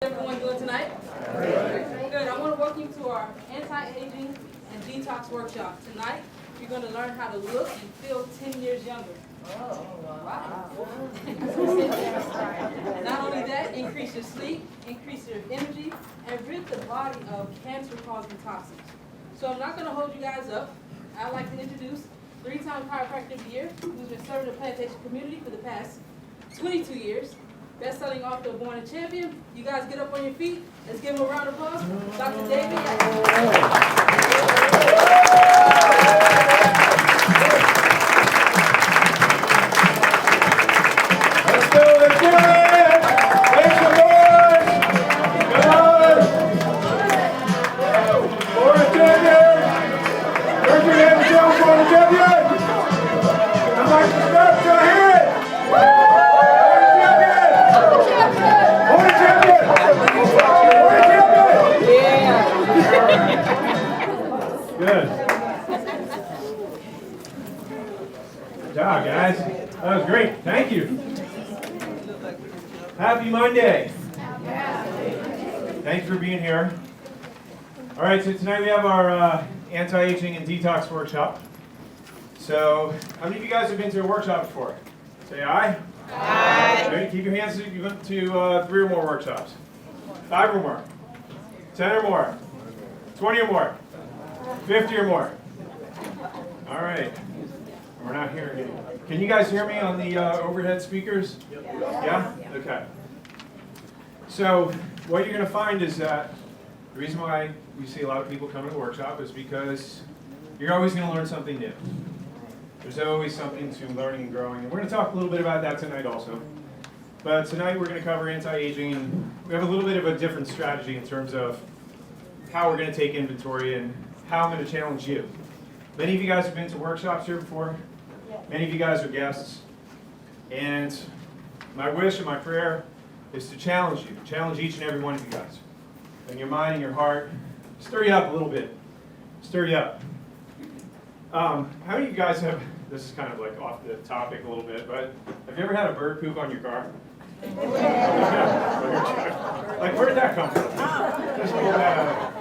Everyone doing tonight? Good. I want to welcome you to our anti-aging and detox workshop. Tonight, you're going to learn how to look and feel 10 years younger. Wow. Not only that, increase your sleep, increase your energy, and rid the body of cancer-causing toxins. So I'm not going to hold you guys up. I'd like to introduce three-time chiropractor of the year, who's been serving the plantation community for the past 22 years. Best-selling author, Born a Champion. You guys get up on your feet. Let's give him a round of applause. Dr. David. Let's go, let's do it! Make some noise! Come on! Born a Champion! Turn your hands down, Born a Champion! I'd like to start to hear it! Good. Good job, guys. That was great. Thank you. Happy Monday. Thanks for being here. All right, so tonight we have our anti-aging and detox workshop. So, how many of you guys have been to a workshop before? Say aye. Aye. Ready? Keep your hands if you went to 3 or more workshops. 5 or more. 10 or more. 20 or more. 50 or more. All right. We're not hearing you. Can you guys hear me on the overhead speakers? Yeah? Okay. So what you're going to find is that the reason why we see a lot of people come to the workshop is because you're always going to learn something new. There's always something to learning and growing. And we're going to talk a little bit about that tonight also. But tonight we're going to cover anti-aging, and we have a little bit of a different strategy in terms of how we're going to take inventory and how I'm going to challenge you. Many of you guys have been to workshops here before. Many of you guys are guests. And my wish and my prayer is to challenge you, challenge each and every one of you guys. In your mind and your heart, stir you up a little bit. Stir you up. How many of you guys have, this is kind of like off the topic a little bit, but have you ever had a bird poop on your car? Like, where did that come from? Just pull that out.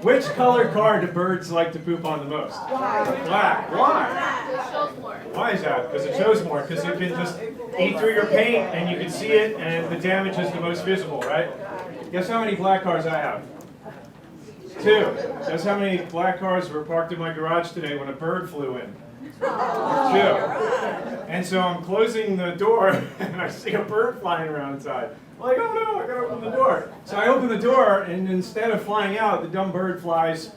Which colored car do birds like to poop on the most? Black. Why? It shows more. Why is that? Because it shows more. Because it can just eat through your paint and you can see it, and the damage is the most visible, right? Guess how many black cars I have? 2. Guess how many black cars were parked in my garage today when a bird flew in? 2. And so I'm closing the door and I see a bird flying around inside. I'm like, oh no, I gotta open the door. So I open the door, and instead of flying out, the dumb bird flies.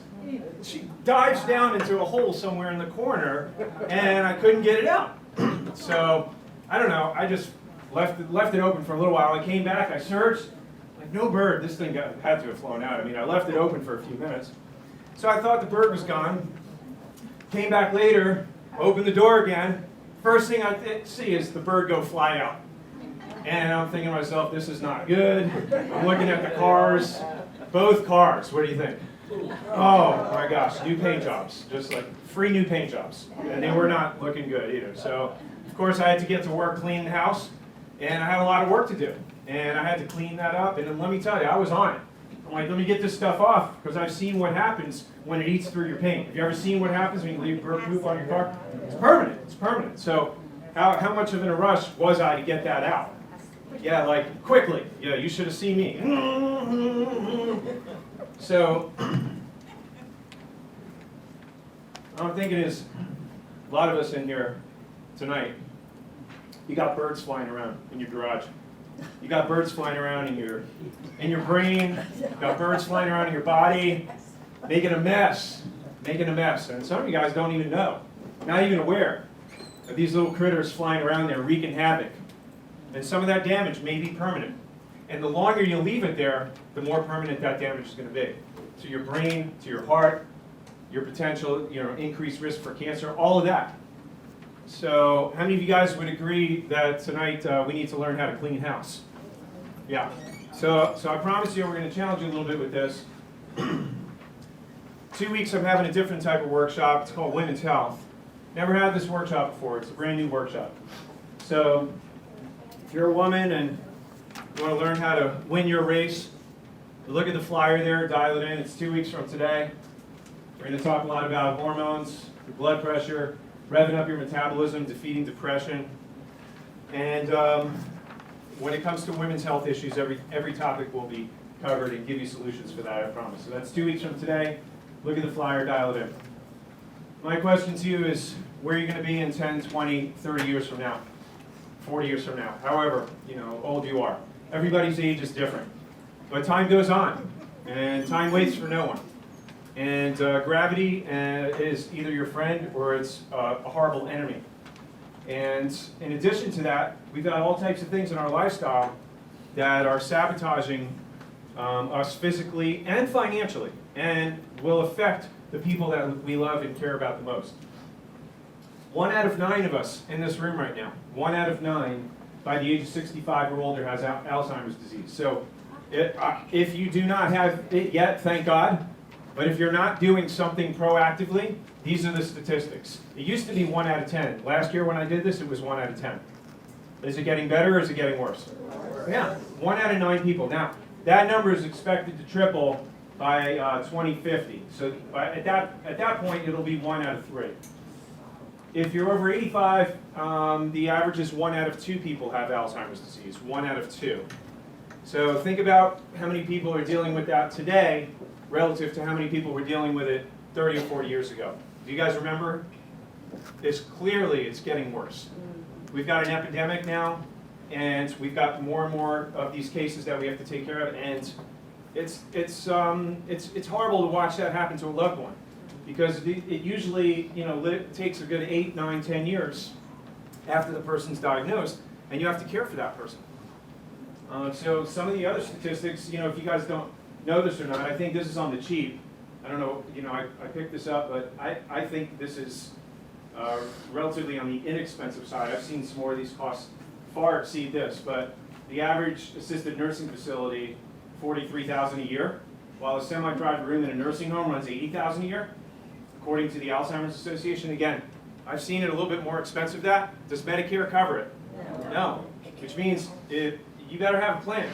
She dives down into a hole somewhere in the corner, and I couldn't get it out. So I don't know. I just left it open for a little while. I came back. I searched. Like, no bird. This thing had to have flown out. I mean, I left it open for a few minutes. So I thought the bird was gone. Came back later. Opened the door again. First thing I see is the bird go fly out. And I'm thinking to myself, this is not good. I'm looking at the cars. Both cars. What do you think? Oh my gosh, new paint jobs. Just like free new paint jobs. And they were not looking good either. So, of course, I had to get to work cleaning the house. And I had a lot of work to do. And I had to clean that up. And then let me tell you, I was on it. I'm like, let me get this stuff off, because I've seen what happens when it eats through your paint. Have you ever seen what happens when you leave bird poop on your car? It's permanent. It's permanent. So how much of in a rush was I to get that out? Yeah, like quickly. Yeah, you should have seen me. So what I'm thinking is, a lot of us in here tonight, you got birds flying around in your garage. You got birds flying around in your brain. You got birds flying around in your body, making a mess. And some of you guys don't even know, not even aware of these little critters flying around there wreaking havoc. And some of that damage may be permanent. And the longer you leave it there, the more permanent that damage is going to be. To your brain, to your heart, your potential, increased risk for cancer, all of that. So how many of you guys would agree that tonight we need to learn how to clean house? Yeah. So I promise you we're going to challenge you a little bit with this. 2 weeks I'm having a different type of workshop. It's called Women's Health. Never had this workshop before. It's a brand new workshop. So if you're a woman and You want to learn how to win your race? Look at the flyer there, dial it in. It's 2 weeks from today. We're going to talk a lot about hormones, your blood pressure, revving up your metabolism, defeating depression. And when it comes to women's health issues, every topic will be covered and give you solutions for that, I promise. So that's 2 weeks from today. Look at the flyer, dial it in. My question to you is, where are you going to be in 10, 20, 30 years from now? 40 years from now, however old you are. Everybody's age is different. But time goes on, and time waits for no one. And gravity is either your friend or it's a horrible enemy. And in addition to that, we've got all types of things in our lifestyle that are sabotaging us physically and financially, and will affect the people that we love and care about the most. 1 out of 9 of us in this room right now, 1 out of 9 by the age of 65 or older has Alzheimer's disease. So if you do not have it yet, thank God. But if you're not doing something proactively, these are the statistics. It used to be 1 out of 10. Last year when I did this, it was 1 out of 10. Is it getting better or is it getting worse? Yeah, 1 out of 9 people. Now, that number is expected to triple by 2050. So at that point, it'll be 1 out of 3. If you're over 85, the average is 1 out of 2 people have Alzheimer's disease, 1 out of 2. So think about how many people are dealing with that today relative to how many people were dealing with it 30 or 40 years ago. Do you guys remember? It's getting worse. We've got an epidemic now, and we've got more and more of these cases that we have to take care of, and it's horrible to watch that happen to a loved one, because it usually takes a good 8, 9, 10 years after the person's diagnosed, and you have to care for that person. So some of the other statistics, if you guys don't know this or not, I think this is on the cheap. I don't know, I picked this up, but I think this is relatively on the inexpensive side. I've seen some more of these costs far exceed this, but the average assisted nursing facility, $43,000 a year, while a semi-private room in a nursing home runs $80,000 a year, according to the Alzheimer's Association. Again, I've seen it a little bit more expensive than that. Does Medicare cover it? No. Which means you better have a plan.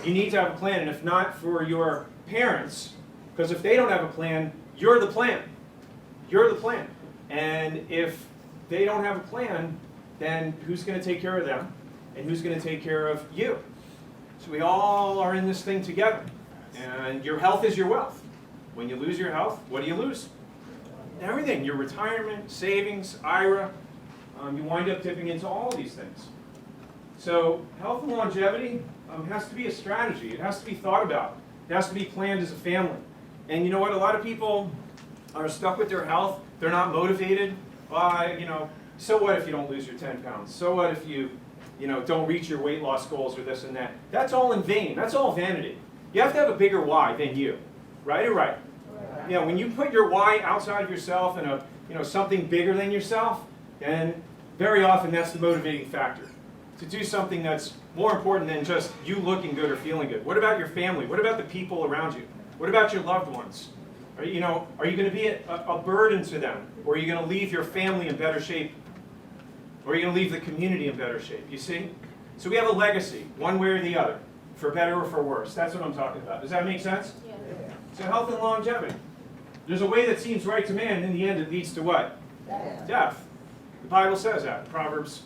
You need to have a plan, and if not for your parents, because if they don't have a plan, you're the plan. You're the plan. And if they don't have a plan, then who's going to take care of them? And who's going to take care of you? So we all are in this thing together. And your health is your wealth. When you lose your health, what do you lose? Everything. Your retirement, savings, IRA. You wind up dipping into all of these things. So health and longevity has to be a strategy. It has to be thought about. It has to be planned as a family. And you know what? A lot of people are stuck with their health. They're not motivated by, so what if you don't lose your 10 pounds? So what if you don't reach your weight loss goals or this and that? That's all in vain. That's all vanity. You have to have a bigger why than you. Right or right? When you put your why outside of yourself and something bigger than yourself, then very often that's the motivating factor. To do something that's more important than just you looking good or feeling good. What about your family? What about the people around you? What about your loved ones? Are you going to be a burden to them? Or are you going to leave your family in better shape? Or are you going to leave the community in better shape? You see? So we have a legacy, one way or the other, for better or for worse. That's what I'm talking about. Does that make sense? Yeah. So health and longevity. There's a way that seems right to man, and in the end it leads to what? Death. The Bible says that, Proverbs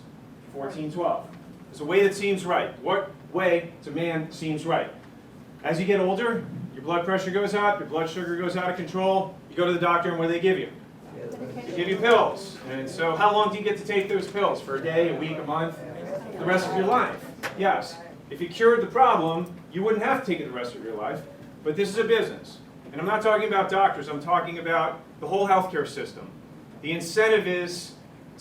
14:12. There's a way that seems right. What way to man seems right? As you get older, your blood pressure goes up, your blood sugar goes out of control, you go to the doctor, and what do they give you? They give you pills. And so how long do you get to take those pills? For a day, a week, a month? The rest of your life? Yes. If you cured the problem, you wouldn't have to take it the rest of your life. But this is a business. And I'm not talking about doctors, I'm talking about the whole healthcare system. The incentive is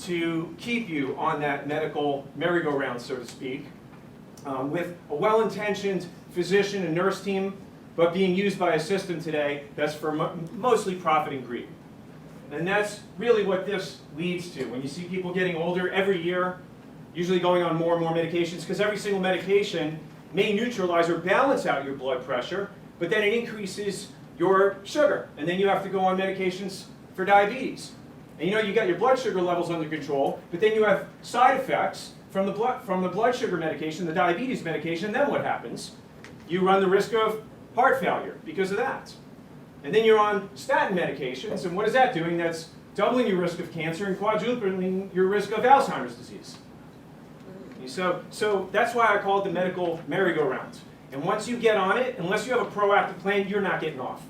to keep you on that medical merry-go-round, so to speak, with a well-intentioned physician and nurse team, but being used by a system today that's for mostly profit and greed. And that's really what this leads to. When you see people getting older every year, usually going on more and more medications, because every single medication may neutralize or balance out your blood pressure, but then it increases your sugar, and then you have to go on medications for diabetes. And you got your blood sugar levels under control, but then you have side effects from the blood sugar medication, the diabetes medication, then what happens? You run the risk of heart failure because of that. And then you're on statin medications, and what is that doing? That's doubling your risk of cancer and quadrupling your risk of Alzheimer's disease. So that's why I call it the medical merry-go-round. And once you get on it, unless you have a proactive plan, you're not getting off.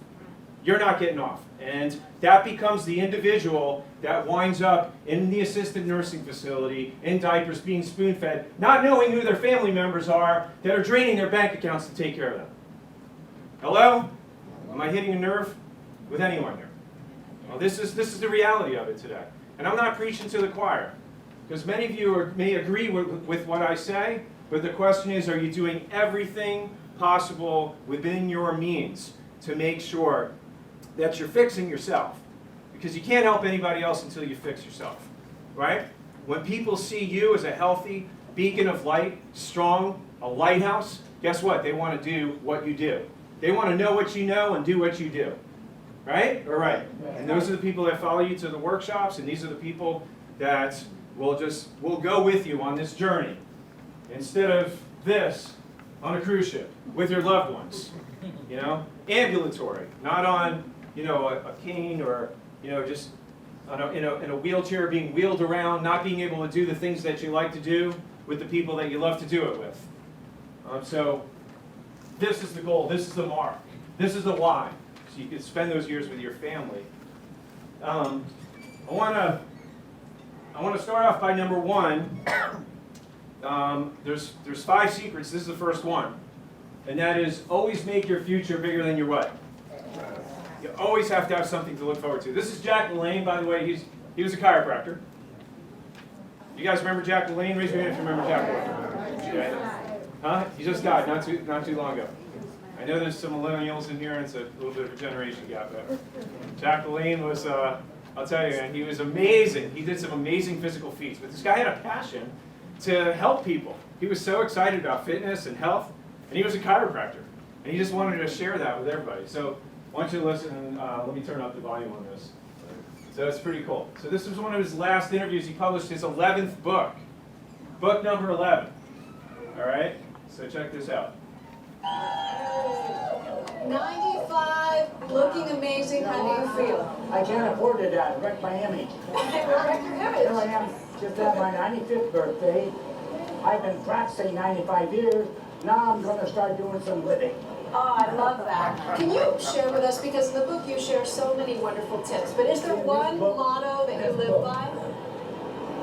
You're not getting off. And that becomes the individual that winds up in the assisted nursing facility, in diapers, being spoon-fed, not knowing who their family members are that are draining their bank accounts to take care of them. Hello? Am I hitting a nerve with anyone here? Well, this is the reality of it today. And I'm not preaching to the choir, because many of you may agree with what I say, but the question is, are you doing everything possible within your means to make sure that you're fixing yourself? Because you can't help anybody else until you fix yourself, right? When people see you as a healthy beacon of light, strong, a lighthouse, guess what? They want to do what you do. They want to know what you know and do what you do. Right? All right. And those are the people that follow you to the workshops, and these are the people that will go with you on this journey. Instead of this on a cruise ship with your loved ones. You know? Ambulatory. Not on, a cane or, just in a wheelchair being wheeled around, not being able to do the things that you like to do with the people that you love to do it with. So this is the goal. This is the mark. This is the why. So you can spend those years with your family. I want to start off by number one. There's 5 secrets. This is the first one, and that is always make your future bigger than your what. You always have to have something to look forward to. This is Jack LaLanne, by the way. He was a chiropractor. You guys remember Jack LaLanne? Raise your hand if you remember Jack LaLanne. Yeah. Huh? He just died not too long ago. I know there's some millennials in here, and it's a little bit of a generation gap. But Jack LaLanne was, I'll tell you, man, he was amazing. He did some amazing physical feats. But this guy had a passion to help people. He was so excited about fitness and health, and he was a chiropractor. And he just wanted to share that with everybody. So why don't you listen, let me turn up the volume on this. So it's pretty cool. So this was one of his last interviews. He published his 11th book. Book number 11. All right? So check this out. 95, looking amazing. How do you feel? I can't afford it. I wrecked my image. Here I am, just had my 95th birthday. I've been practicing 95 years. Now I'm going to start doing some living. Oh, I love that. Can you share with us, because in the book you share so many wonderful tips, but is there one motto that you live by?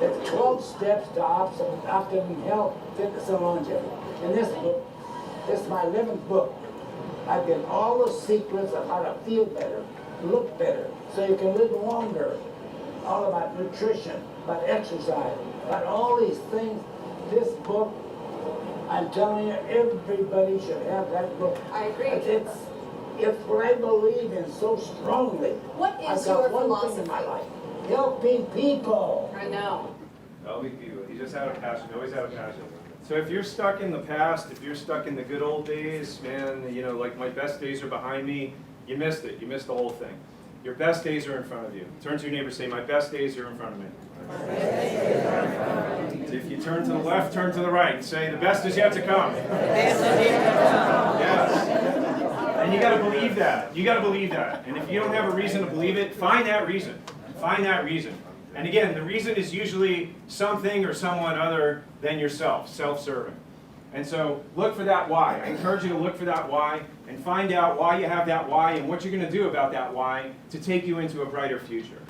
It's 12 steps to optimum health, fitness, and longevity. In this book, this is my 11th book. I've given all the secrets of how to feel better, look better, so you can live longer. All about nutrition, about exercise, about all these things. This book, I'm telling you, everybody should have that book. I agree. It's what I believe in so strongly. What is I've got your one thing in my life: helping people. I know. Helping people. He just had a passion. Always had a passion. So if you're stuck in the past, if you're stuck in the good old days, man, like my best days are behind me, you missed it. You missed the whole thing. Your best days are in front of you. Turn to your neighbor and say, my best days are in front of me. If you turn to the left, turn to the right. Say, the best is yet to come. Yes. And you got to believe that. You got to believe that. And if you don't have a reason to believe it, find that reason. Find that reason. And again, the reason is usually something or someone other than yourself, self-serving. And so look for that why. I encourage you to look for that why and find out why you have that why and what you're going to do about that why to take you into a brighter future.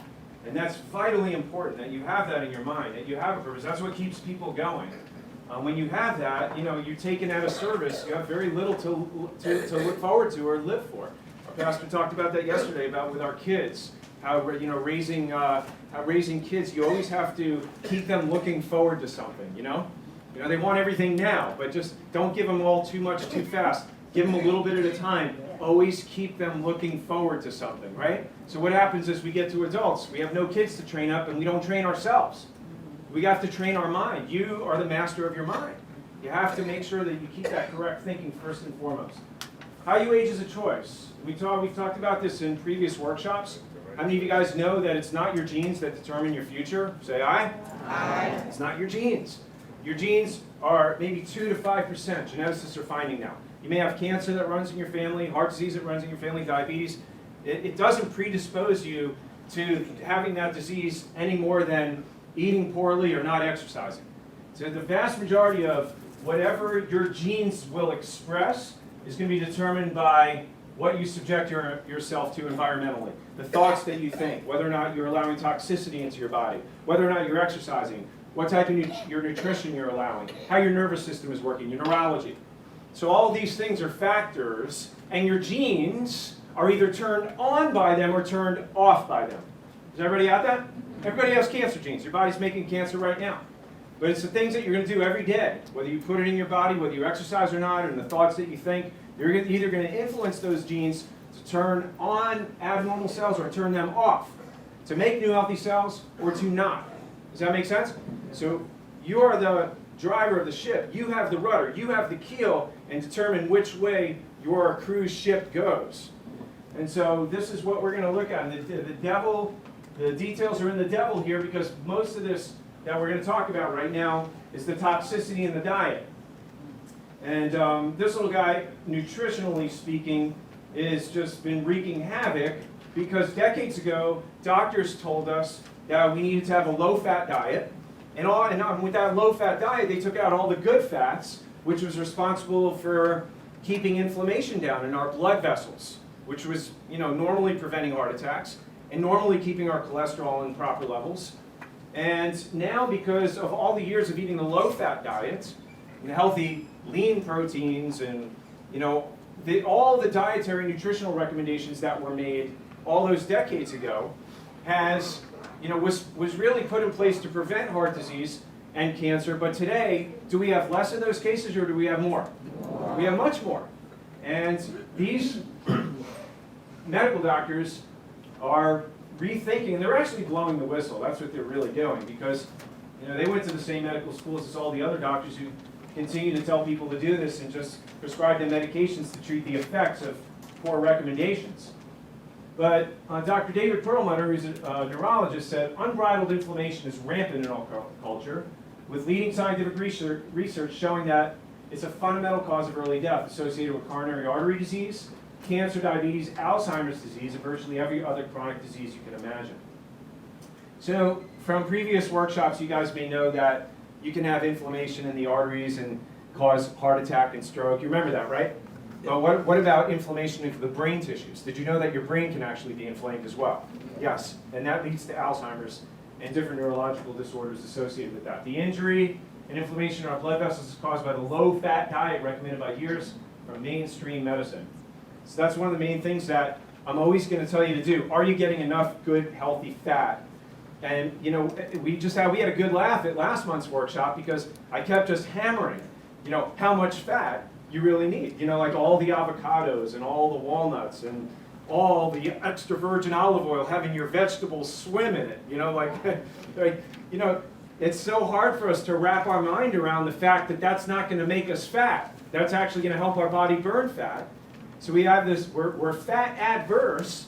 And that's vitally important, that you have that in your mind, that you have a purpose. That's what keeps people going. When you have that, you're taken out of service. You have very little to look forward to or live for. Our pastor talked about that yesterday, about with our kids, how raising kids, you always have to keep them looking forward to something. They want everything now, but just don't give them all too much too fast. Give them a little bit at a time. Always keep them looking forward to something, right? So what happens is we get to adults. We have no kids to train up, and we don't train ourselves. We have to train our mind. You are the master of your mind. You have to make sure that you keep that correct thinking first and foremost. How you age is a choice. We've talked about this in previous workshops. How many of you guys know that it's not your genes that determine your future? Say aye. Aye. It's not your genes. your genes are maybe 2 to 5%. Geneticists are finding now. You may have cancer that runs in your family, heart disease that runs in your family, diabetes. It doesn't predispose you to having that disease any more than eating poorly or not exercising. So the vast majority of whatever your genes will express is going to be determined by what you subject yourself to environmentally. The thoughts that you think, whether or not you're allowing toxicity into your body, whether or not you're exercising, what type of your nutrition you're allowing, how your nervous system is working, your neurology. So all these things are factors, and your genes are either turned on by them or turned off by them. Is everybody out that? Everybody has cancer genes. Your body's making cancer right now. But it's the things that you're going to do every day, whether you put it in your body, whether you exercise or not, and the thoughts that you think, you're either going to influence those genes to turn on abnormal cells or turn them off, to make new healthy cells or to not. Does that make sense? So you are the driver of the ship. You have the rudder. You have the keel and determine which way your cruise ship goes. And so this is what we're going to look at. And the details are in the devil here, because most of this that we're going to talk about right now is the toxicity in the diet. And this little guy, nutritionally speaking, has just been wreaking havoc, because decades ago, doctors told us that we needed to have a low-fat diet. And with that low-fat diet, they took out all the good fats, which was responsible for keeping inflammation down in our blood vessels, which was, normally preventing heart attacks and normally keeping our cholesterol in proper levels. And now, because of all the years of eating the low-fat diet, healthy lean proteins, and all the dietary nutritional recommendations that were made all those decades ago was really put in place to prevent heart disease and cancer. But today, do we have less of those cases, or do we have more? We have much more. And these medical doctors are rethinking, and they're actually blowing the whistle. That's what they're really doing, because they went to the same medical schools as all the other doctors who continue to tell people to do this and just prescribe them medications to treat the effects of poor recommendations. But Dr. David Perlmutter, who's a neurologist, said unbridled inflammation is rampant in our culture, with leading scientific research showing that it's a fundamental cause of early death associated with coronary artery disease, cancer, diabetes, Alzheimer's disease, and virtually every other chronic disease you can imagine. So from previous workshops, you guys may know that you can have inflammation in the arteries and cause heart attack and stroke. You remember that, right? Well, what about inflammation into the brain tissues? Did you know that your brain can actually be inflamed as well? Yes, and that leads to Alzheimer's and different neurological disorders associated with that. The injury and inflammation in our blood vessels is caused by the low-fat diet recommended by years from mainstream medicine. So that's one of the main things that I'm always going to tell you to do. Are you getting enough good, healthy fat? And we had a good laugh at last month's workshop, because I kept just hammering, how much fat you really need. Like all the avocados and all the walnuts and all the extra virgin olive oil, having your vegetables swim in it. It's so hard for us to wrap our mind around the fact that that's not going to make us fat. That's actually going to help our body burn fat. So we have this, we're fat adverse,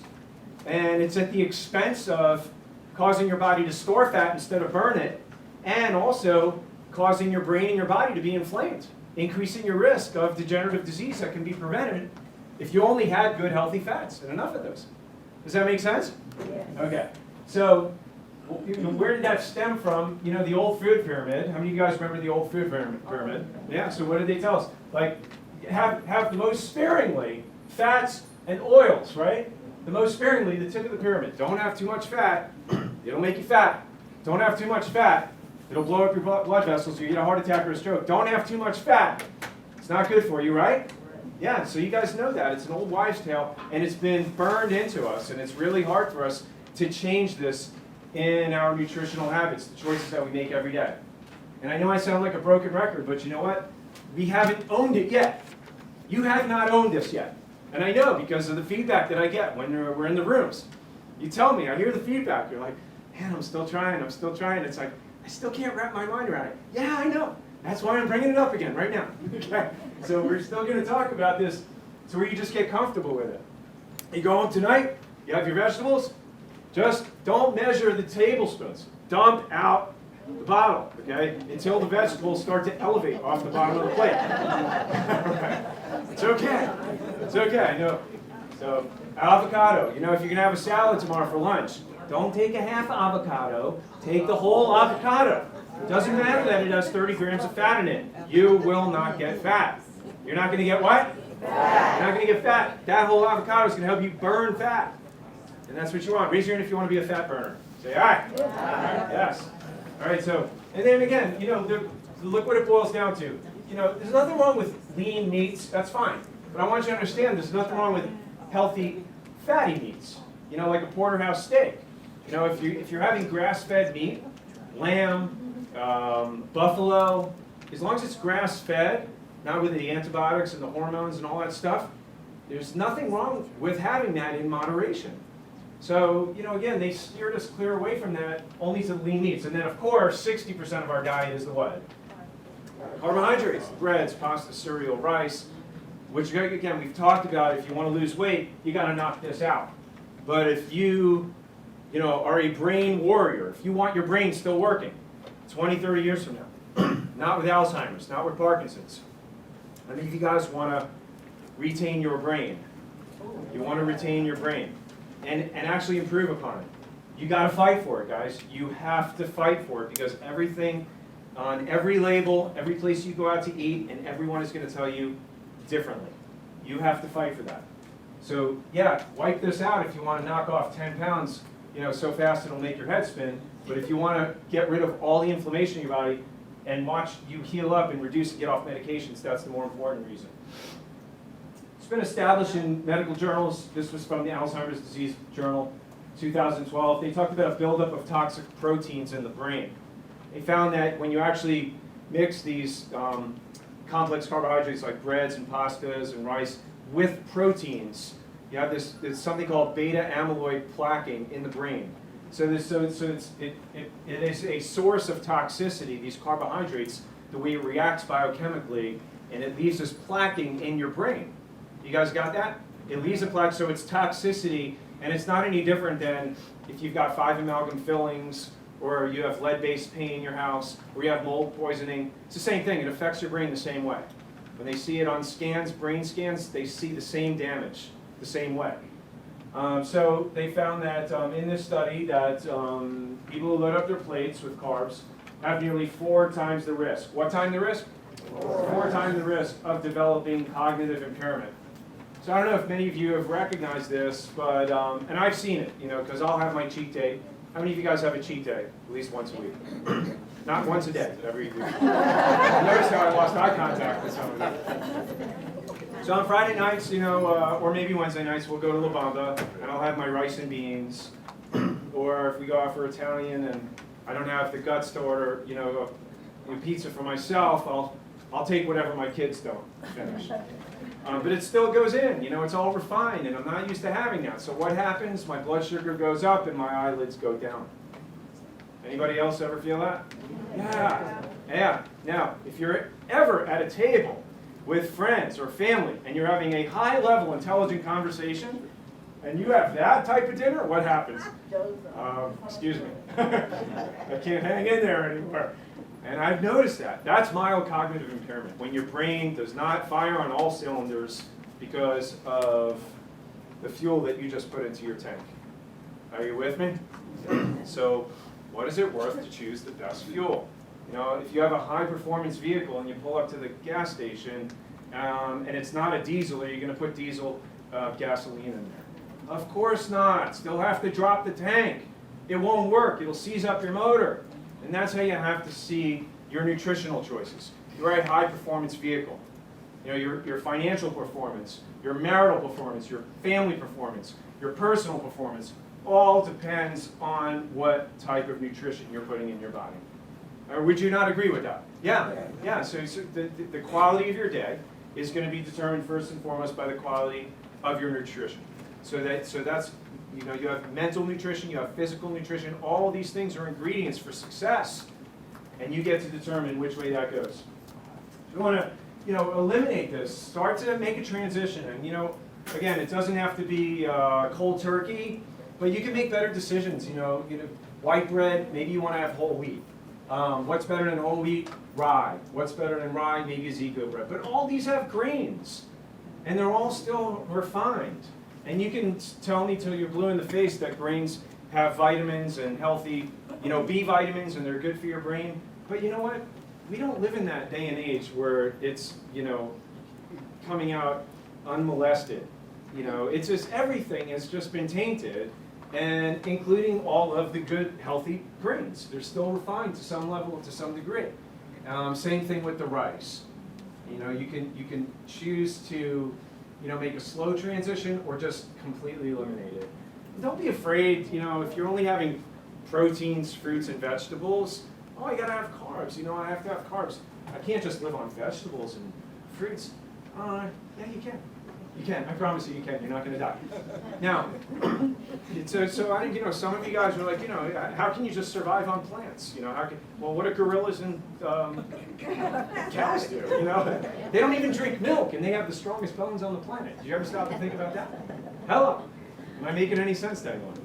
and it's at the expense of causing your body to store fat instead of burn it, and also causing your brain and your body to be inflamed, increasing your risk of degenerative disease that can be prevented if you only had good, healthy fats and enough of those. Does that make sense? Yes. Okay. So where did that stem from? The old food pyramid. How many of you guys remember the old food pyramid? Yeah, so what did they tell us? Like, have the most sparingly fats and oils, right? The most sparingly, the tip of the pyramid. Don't have too much fat. It'll make you fat. Don't have too much fat. It'll blow up your blood vessels, you get a heart attack or a stroke. Don't have too much fat. It's not good for you, right? Yeah, so you guys know that. It's an old wives' tale, and it's been burned into us, and it's really hard for us to change this in our nutritional habits, the choices that we make every day. And I know I sound like a broken record, but you know what? We haven't owned it yet. You have not owned this yet. And I know, because of the feedback that I get when we're in the rooms. You tell me, I hear the feedback, you're like, man, I'm still trying. It's like, I still can't wrap my mind around it. Yeah, I know. That's why I'm bringing it up again right now. Okay? So we're still going to talk about this to where you just get comfortable with it. You go home tonight, you have your vegetables, just don't measure the tablespoons. Dump out the bottle, okay? Until the vegetables start to elevate off the bottom of the plate. It's okay. It's okay, I know. So, avocado. You know, if you're gonna have a salad tomorrow for lunch, don't take a half avocado, take the whole avocado. It doesn't matter that it has 30 grams of fat in it. You will not get fat. You're not gonna get what? Fat. You're not gonna get fat. That whole avocado is gonna help you burn fat. And that's what you want. Raise your hand if you want to be a fat burner. Say aye. Aye. Yes. All right, so, and then again, you know, look what it boils down to. You know, there's nothing wrong with lean meats, that's fine. But I want you to understand there's nothing wrong with healthy, fatty meats. You know, like a porterhouse steak. You know, if you're having grass-fed meat, lamb, buffalo, as long as it's grass-fed, not with the antibiotics and the hormones and all that stuff, there's nothing wrong with having that in moderation. So, you know, again, they steered us clear away from that, only to lean meats. And then, of course, 60% of our diet is the what? Carbohydrates, breads, pasta, cereal, rice, which, again, we've talked about. If you want to lose weight, you got to knock this out. But if you know, are a brain warrior, if you want your brain still working 20, 30 years from now, not with Alzheimer's, not with Parkinson's, I mean, if you guys want to retain your brain, you want to retain your brain, and actually improve upon it. You got to fight for it, guys. You have to fight for it, because everything on every label, every place you go out to eat, and everyone is going to tell you differently. You have to fight for that. So yeah, wipe this out if you want to knock off 10 pounds, you know, so fast it'll make your head spin. But if you want to get rid of all the inflammation in your body and watch you heal up and reduce and get off medications, that's the more important reason. It's been established in medical journals. This was from the Alzheimer's Disease Journal, 2012. They talked about a buildup of toxic proteins in the brain. They found that when you actually mix these complex carbohydrates like breads and pastas and rice with proteins, you have this something called beta amyloid plaquing in the brain. So it is a source of toxicity, these carbohydrates, the way it reacts biochemically, and it leaves this plaquing in your brain. You guys got that? It leaves a plaque, so it's toxicity, and it's not any different than if you've got 5 amalgam fillings, or you have lead-based paint in your house, or you have mold poisoning. It's the same thing. It affects your brain the same way. When they see it on scans, brain scans, they see the same damage the same way. So they found that in this study that people who load up their plates with carbs have nearly 4 times the risk. What time the risk? 4 times the risk of developing cognitive impairment. So I don't know if many of you have recognized this, but, and I've seen it, you know, because I'll have my cheat day. How many of you guys have a cheat day? At least once a week. Not once a day, but every week. Notice how I lost eye contact with some of you. So on Friday nights, you know, or maybe Wednesday nights, we'll go to La Bamba, and I'll have my rice and beans. Or if we go out for Italian and I don't have the guts to order, you know, pizza for myself, I'll take whatever my kids don't finish. But it still goes in, you know, it's all refined, and I'm not used to having that. So what happens? My blood sugar goes up and my eyelids go down. Anybody else ever feel that? Yeah. Yeah. Now, if you're ever at a table with friends or family and you're having a high-level intelligent conversation and you have that type of dinner, what happens? Excuse me. I can't hang in there anymore. And I've noticed that. That's mild cognitive impairment, when your brain does not fire on all cylinders because of the fuel that you just put into your tank. Are you with me? So what is it worth to choose the best fuel? You know, if you have a high-performance vehicle and you pull up to the gas station and it's not a diesel, are you going to put diesel gasoline in there? Of course not. Still have to drop the tank. It won't work. It'll seize up your motor. And that's how you have to see your nutritional choices. You're a high-performance vehicle. You know, your financial performance, your marital performance, your family performance, your personal performance, all depends on what type of nutrition you're putting in your body. Or would you not agree with that? Yeah. So the quality of your day is going to be determined first and foremost by the quality of your nutrition. So that's, you know, you have mental nutrition, you have physical nutrition. All of these things are ingredients for success, and you get to determine which way that goes. So you want to, you know, eliminate this. Start to make a transition, and you know, again, it doesn't have to be cold turkey, but you can make better decisions. You know, white bread. Maybe you want to have whole wheat. What's better than whole wheat? Rye. What's better than rye? Maybe Ezekiel bread. But all these have grains, and they're all still refined. And you can tell me till you're blue in the face that grains have vitamins and healthy, B vitamins, and they're good for your brain. But you know what? We don't live in that day and age where it's, coming out unmolested. It's just everything has just been tainted, and including all of the good, healthy grains. They're still refined to some level, to some degree. Same thing with the rice. You can choose to, make a slow transition or just completely eliminate it. Don't be afraid, if you're only having proteins, fruits, and vegetables, I gotta have carbs. I have to have carbs. I can't just live on vegetables and fruits. Yeah, you can. You can. I promise you can. You're not going to die. Now, so I think, some of you guys are like, how can you just survive on plants? Well, what do gorillas and cows do? They don't even drink milk, and they have the strongest bones on the planet. Did you ever stop and think about that? Hello. Am I making any sense to anyone?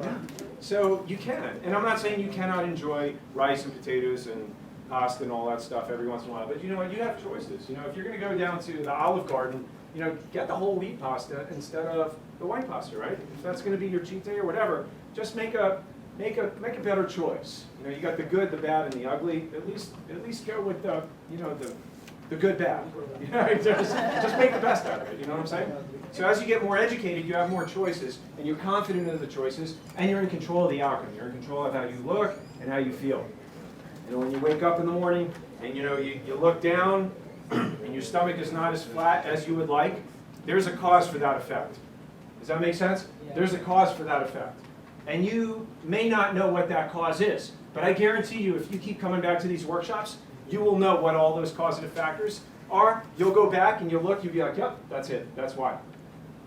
Yeah. So you can. And I'm not saying you cannot enjoy rice and potatoes and pasta and all that stuff every once in a while, but you know what? You have choices. If you're going to go down to the Olive Garden, get the whole wheat pasta instead of the white pasta, right? If that's going to be your cheat day or whatever, just make a better choice. You got the good, the bad, and the ugly. At least go with the good bad. Just make the best out of it. You know what I'm saying? So as you get more educated, you have more choices, and you're confident of the choices, and you're in control of the outcome. You're in control of how you look and how you feel. When you wake up in the morning and you look down and your stomach is not as flat as you would like, there's a cause for that effect. Does that make sense? Yeah. There's a cause for that effect. And you may not know what that cause is, but I guarantee you if you keep coming back to these workshops, you will know what all those causative factors are. You'll go back and you'll look, you'll be like, yep, that's it, that's why.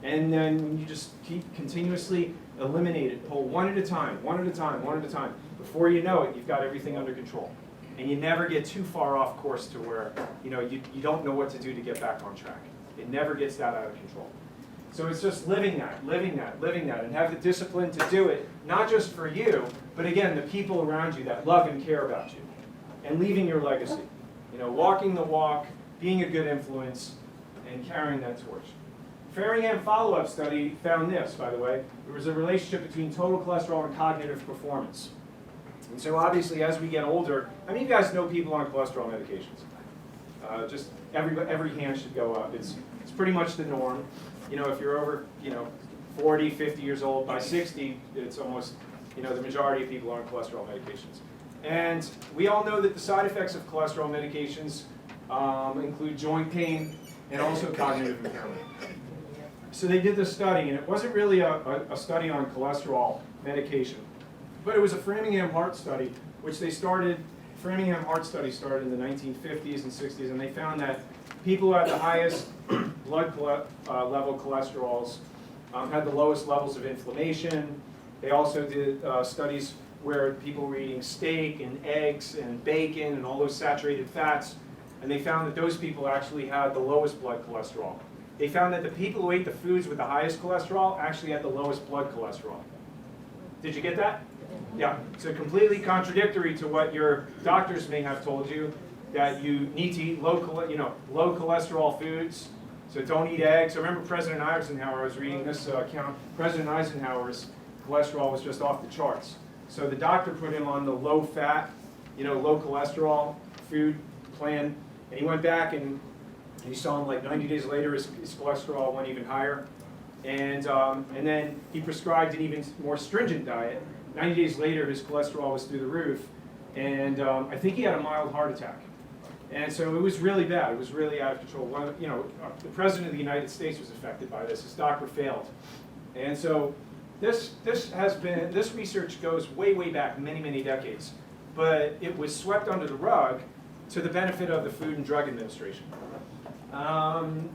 And then you just keep continuously eliminate it, pull one at a time, one at a time, one at a time. Before you know it, you've got everything under control. And you never get too far off course to where you don't know what to do to get back on track. It never gets that out of control. So it's just living that, and have the discipline to do it, not just for you, but again, the people around you that love and care about you, and leaving your legacy. Walking the walk, being a good influence, and carrying that torch. Framingham follow-up study found this, by the way. There was a relationship between total cholesterol and cognitive performance. And so obviously as we get older, you guys know people on cholesterol medications. Just every hand should go up. It's pretty much the norm. If you're over 40, 50 years old, by 60, it's almost the majority of people are on cholesterol medications. And we all know that the side effects of cholesterol medications include joint pain and also cognitive impairment. So they did this study, and it wasn't really a study on cholesterol medication, but it was a Framingham heart study, which they started. Framingham heart study started in the 1950s and 60s, and they found that people who had the highest blood level cholesterols had the lowest levels of inflammation. They also did studies where people were eating steak and eggs and bacon and all those saturated fats, and they found that those people actually had the lowest blood cholesterol. They found that the people who ate the foods with the highest cholesterol actually had the lowest blood cholesterol. Did you get that? Yeah. So completely contradictory to what your doctors may have told you, that you need to eat low cholesterol foods. So don't eat eggs. I remember President Eisenhower, I was reading this account, President Eisenhower's cholesterol was just off the charts. So the doctor put him on the low fat, low cholesterol food plan, and he went back and you saw him like 90 days later, his cholesterol went even higher. And then he prescribed an even more stringent diet. 90 days later, his cholesterol was through the roof. And I think he had a mild heart attack. And so it was really bad. It was really out of control. The President of the United States was affected by this. His doctor failed. And so this research goes way, way back, many, many decades. But it was swept under the rug to the benefit of the Food and Drug Administration.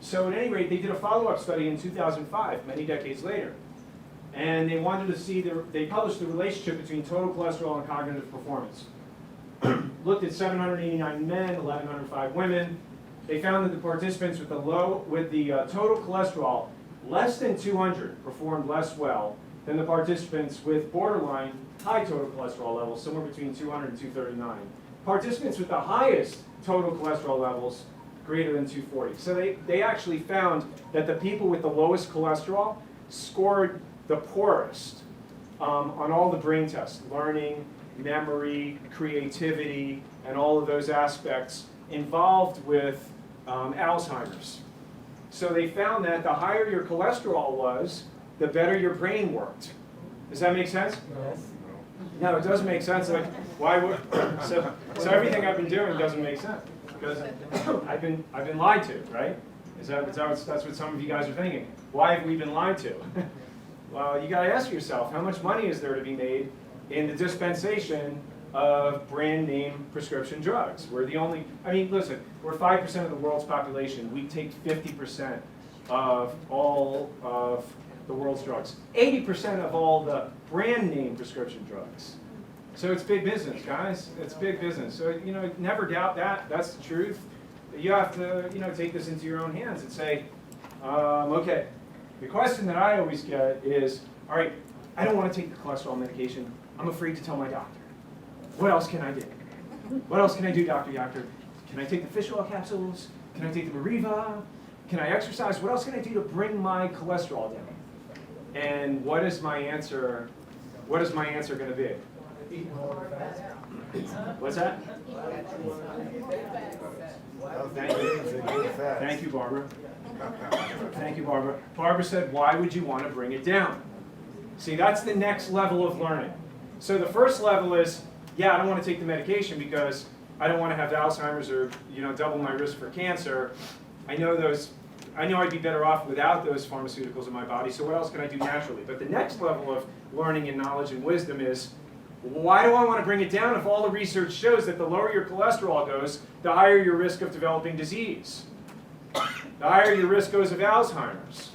So at any rate, they did a follow-up study in 2005, many decades later. And they wanted to see, they published the relationship between total cholesterol and cognitive performance. Looked at 789 men, 1,105 women. They found that the participants with the total cholesterol less than 200 performed less well than the participants with borderline high total cholesterol levels, somewhere between 200 and 239. participants with the highest total cholesterol levels greater than 240. So they actually found that the people with the lowest cholesterol scored the poorest on all the brain tests, learning, memory, creativity, and all of those aspects involved with Alzheimer's. So they found that the higher your cholesterol was, the better your brain worked. Does that make sense? Yes. No, it doesn't make sense. Like, why would so everything I've been doing doesn't make sense because I've been lied to, right? That's what some of you guys are thinking. Why have we been lied to? Well, you got to ask yourself, how much money is there to be made in the dispensation of brand name prescription drugs? We're the only. I mean, listen, we're 5% of the world's population. We take 50% of all of the world's drugs, 80% of all the brand name prescription drugs. So it's big business, guys. It's big business. So, never doubt that. That's the truth. You have to, take this into your own hands and say, okay, the question that I always get is, all right, I don't want to take the cholesterol medication. I'm afraid to tell my doctor. What else can I do? What else can I do, doctor? Can I take the fish oil capsules? Can I take the Mariva? Can I exercise? What else can I do to bring my cholesterol down? And what is my answer? What is my answer going to be? What's that? Thank you. Thank you, Barbara. Thank you, Barbara. Barbara said, why would you want to bring it down? See, that's the next level of learning. So the first level is, yeah, I don't want to take the medication because I don't want to have Alzheimer's or double my risk for cancer. I know I'd be better off without those pharmaceuticals in my body, so what else can I do naturally? But the next level of learning and knowledge and wisdom is, why do I want to bring it down if all the research shows that the lower your cholesterol goes, the higher your risk of developing disease? The higher your risk goes of Alzheimer's.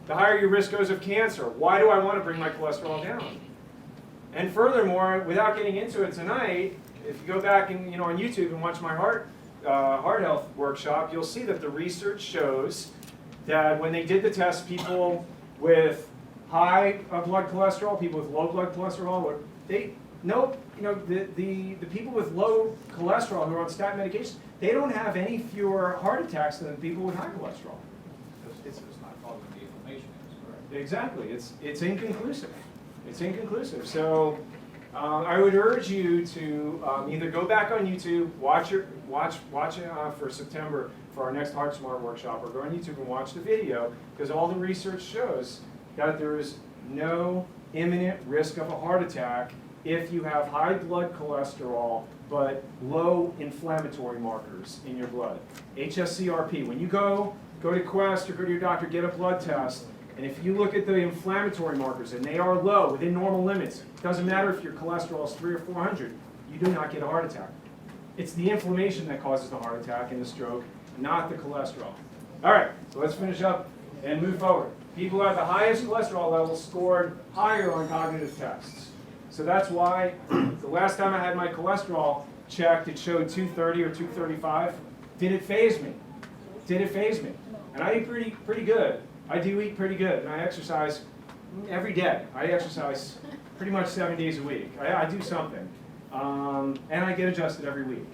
The higher your risk goes of cancer. Why do I want to bring my cholesterol down? And furthermore, without getting into it tonight, if you go back and on YouTube and watch my heart health workshop, you'll see that the research shows that when they did the test, people with high blood cholesterol, people with low blood cholesterol, the people with low cholesterol who are on statin medications, they don't have any fewer heart attacks than people with high cholesterol. It's not causing the inflammation, correct? Exactly. It's inconclusive. It's inconclusive. So I would urge you to either go back on YouTube, watch it for September for our next Heart Smart workshop, or go on YouTube and watch the video, because all the research shows that there is no imminent risk of a heart attack if you have high blood cholesterol but low inflammatory markers in your blood. HSCRP. When you go to Quest or go to your doctor, get a blood test, and if you look at the inflammatory markers and they are low, within normal limits, it doesn't matter if your cholesterol is 300 or 400, you do not get a heart attack. It's the inflammation that causes the heart attack and the stroke, not the cholesterol. All right, so let's finish up and move forward. People who had the highest cholesterol levels scored higher on cognitive tests. So that's why the last time I had my cholesterol checked, it showed 230 or 235. Did it faze me? Did it faze me? And I eat pretty good. I do eat pretty good, and I exercise every day. I exercise pretty much 7 days a week. I do something. And I get adjusted every week.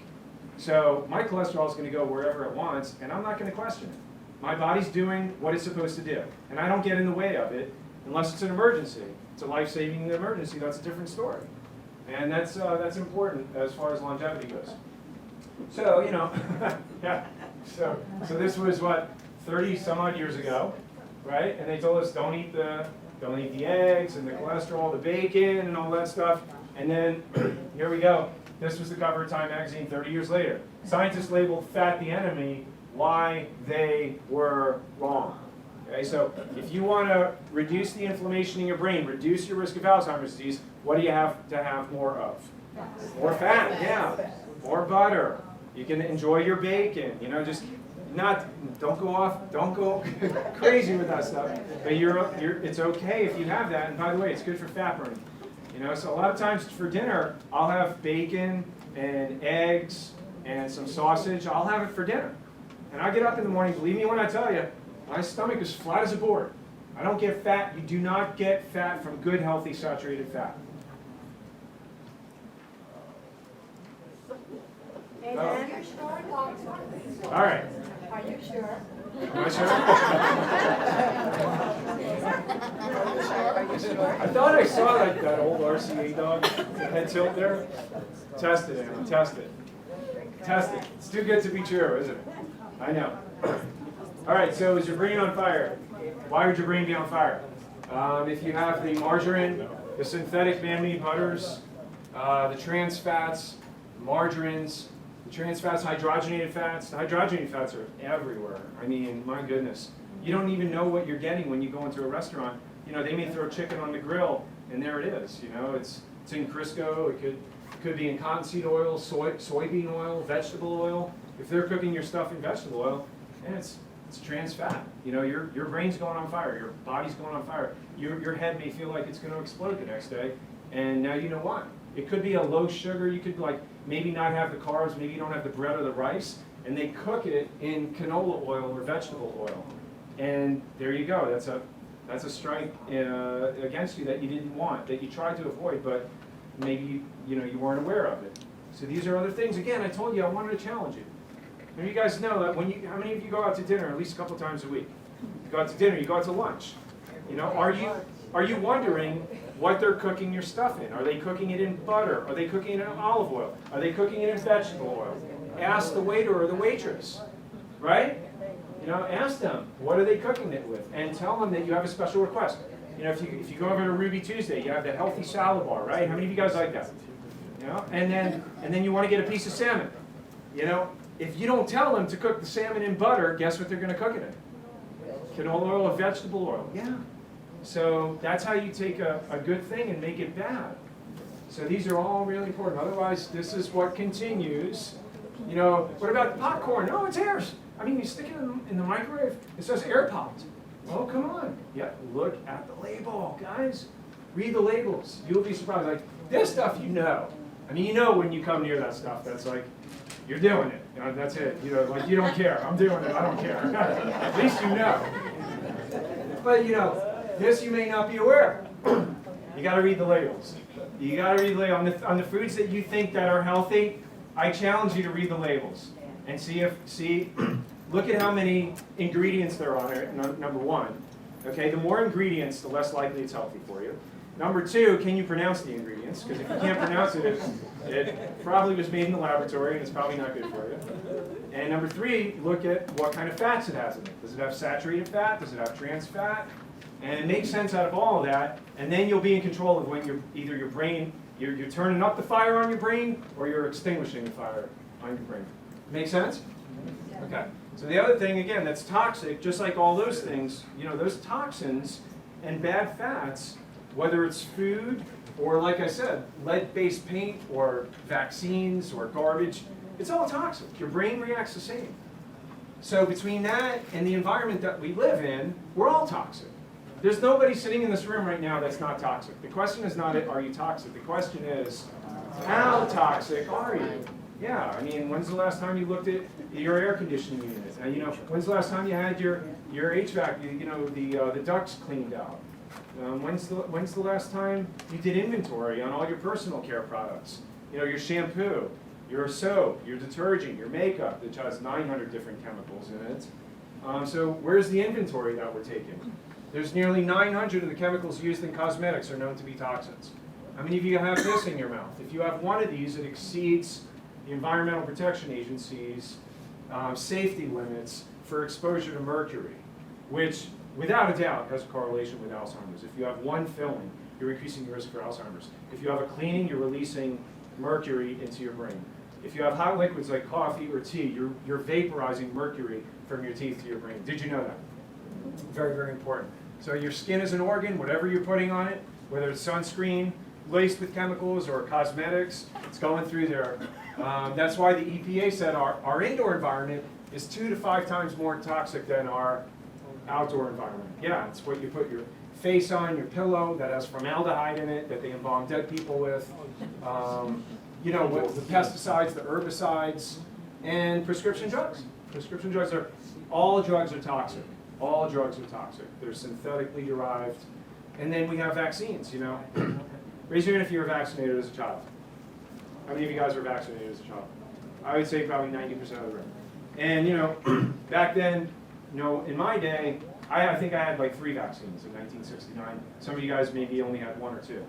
So my cholesterol is going to go wherever it wants, and I'm not going to question it. My body's doing what it's supposed to do, and I don't get in the way of it unless it's an emergency. It's a life-saving emergency. That's a different story, and that's important as far as longevity goes. So yeah. So this was what, 30 some odd years ago, right? And they told us don't eat the eggs and the cholesterol, the bacon, and all that stuff. And then here we go. This was the cover of Time magazine 30 years later. Scientists labeled fat the enemy. Why they were wrong. Okay, so if you want to reduce the inflammation in your brain, reduce your risk of Alzheimer's disease, what do you have to have more of? More fat, yeah. More butter. You can enjoy your bacon. Just don't go crazy with that stuff. But it's okay if you have that. And by the way, it's good for fat burning. So a lot of times for dinner, I'll have bacon and eggs and some sausage. I'll have it for dinner. And I get up in the morning, believe me when I tell you, my stomach is flat as a board. I don't get fat. You do not get fat from good, healthy, saturated fat. All right. Are you sure? Am I sure? I thought I saw that old RCA dog, the head tilt there. Test it, Anna, test it. Test it. It's too good to be true, isn't it? I know. All right, so is your brain on fire? Why would your brain be on fire? If you have the margarine, the synthetic man-made butters, the trans fats, margarines, the trans fats, hydrogenated fats. The hydrogenated fats are everywhere. I mean, my goodness. You don't even know what you're getting when you go into a restaurant. You know, they may throw chicken on the grill, and there it is. You know, it's in Crisco. It could be in cottonseed oil, soybean oil, vegetable oil. If they're cooking your stuff in vegetable oil, and it's trans fat. You know, your brain's going on fire. Your body's going on fire. Your head may feel like it's going to explode the next day, and now you know why. It could be a low sugar. You could maybe not have the carbs. Maybe you don't have the bread or the rice, and they cook it in canola oil or vegetable oil, and there you go. That's a strike against you that you didn't want, that you tried to avoid, but maybe you weren't aware of it. So these are other things. Again, I told you I wanted to challenge you. And you guys know that how many of you go out to dinner at least a couple times a week? You go out to dinner. You go out to lunch. You know, are you wondering what they're cooking your stuff in? Are they cooking it in butter? Are they cooking it in olive oil? Are they cooking it in vegetable oil? Ask the waiter or the waitress, right? You know, ask them, what are they cooking it with? And tell them that you have a special request. You know, if you go over to Ruby Tuesday, you have that healthy salad bar, right? How many of you guys like that? You know, and then you want to get a piece of salmon. You know, if you don't tell them to cook the salmon in butter, guess what they're going to cook it in? Canola oil or vegetable oil. Yeah. So that's how you take a good thing and make it bad. So these are all really important. Otherwise, this is what continues. You know, what about popcorn? No, it's air. I mean, you stick it in the microwave, it says air popped. Oh, come on. Yeah, look at the label, guys. Read the labels. You'll be surprised. Like, this stuff you know. I mean, you know when you come near that stuff, that's like, you're doing it. You know, that's it. You know, like, you don't care. I'm doing it. I don't care. At least you know. But, you know, this you may not be aware. You got to read the labels. You got to read the labels. On the foods that you think that are healthy, I challenge you to read the labels. And look at how many ingredients there are on it, number one. Okay, the more ingredients, the less likely it's healthy for you. Number two, can you pronounce the ingredients? Because if you can't pronounce it, it probably was made in the laboratory and it's probably not good for you. And number three, look at what kind of fats it has in it. Does it have saturated fat? Does it have trans fat? And make sense out of all of that, and then you'll be in control of when either your brain, you're turning up the fire on your brain, or you're extinguishing the fire on your brain. Make sense? Okay. So the other thing, again, that's toxic, just like all those things, you know, those toxins and bad fats, whether it's food or, like I said, lead-based paint or vaccines or garbage, it's all toxic. Your brain reacts the same. So between that and the environment that we live in, we're all toxic. There's nobody sitting in this room right now that's not toxic. The question is not, are you toxic? The question is, how toxic are you? Yeah, I mean, when's the last time you looked at your air conditioning unit? You know, when's the last time you had your HVAC, you know, the ducts cleaned out? When's the last time you did inventory on all your personal care products? You know, your shampoo, your soap, your detergent, your makeup, which has 900 different chemicals in it. So where's the inventory that we're taking? There's nearly 900 of the chemicals used in cosmetics are known to be toxins. How many of you have this in your mouth? If you have one of these, it exceeds the Environmental Protection Agency's safety limits for exposure to mercury, which without a doubt has a correlation with Alzheimer's. If you have one filling, you're increasing your risk for Alzheimer's. If you have a cleaning, you're releasing mercury into your brain. If you have hot liquids like coffee or tea, you're vaporizing mercury from your teeth to your brain. Did you know that? Very, very important. So your skin is an organ, whatever you're putting on it, whether it's sunscreen laced with chemicals or cosmetics, it's going through there. That's why the EPA said our indoor environment is 2 to 5 times more toxic than our outdoor environment. Yeah, it's what you put your face on, your pillow that has formaldehyde in it that they embalm dead people with. You know, with the pesticides, the herbicides, and prescription drugs. Prescription drugs all drugs are toxic. All drugs are toxic. They're synthetically derived. And then we have vaccines, you know. Raise your hand if you were vaccinated as a child. How many of you guys were vaccinated as a child? I would say probably 90% of the room. And you know, back then, you know, in my day, I think I had like 3 vaccines in 1969. Some of you guys maybe only had 1 or 2.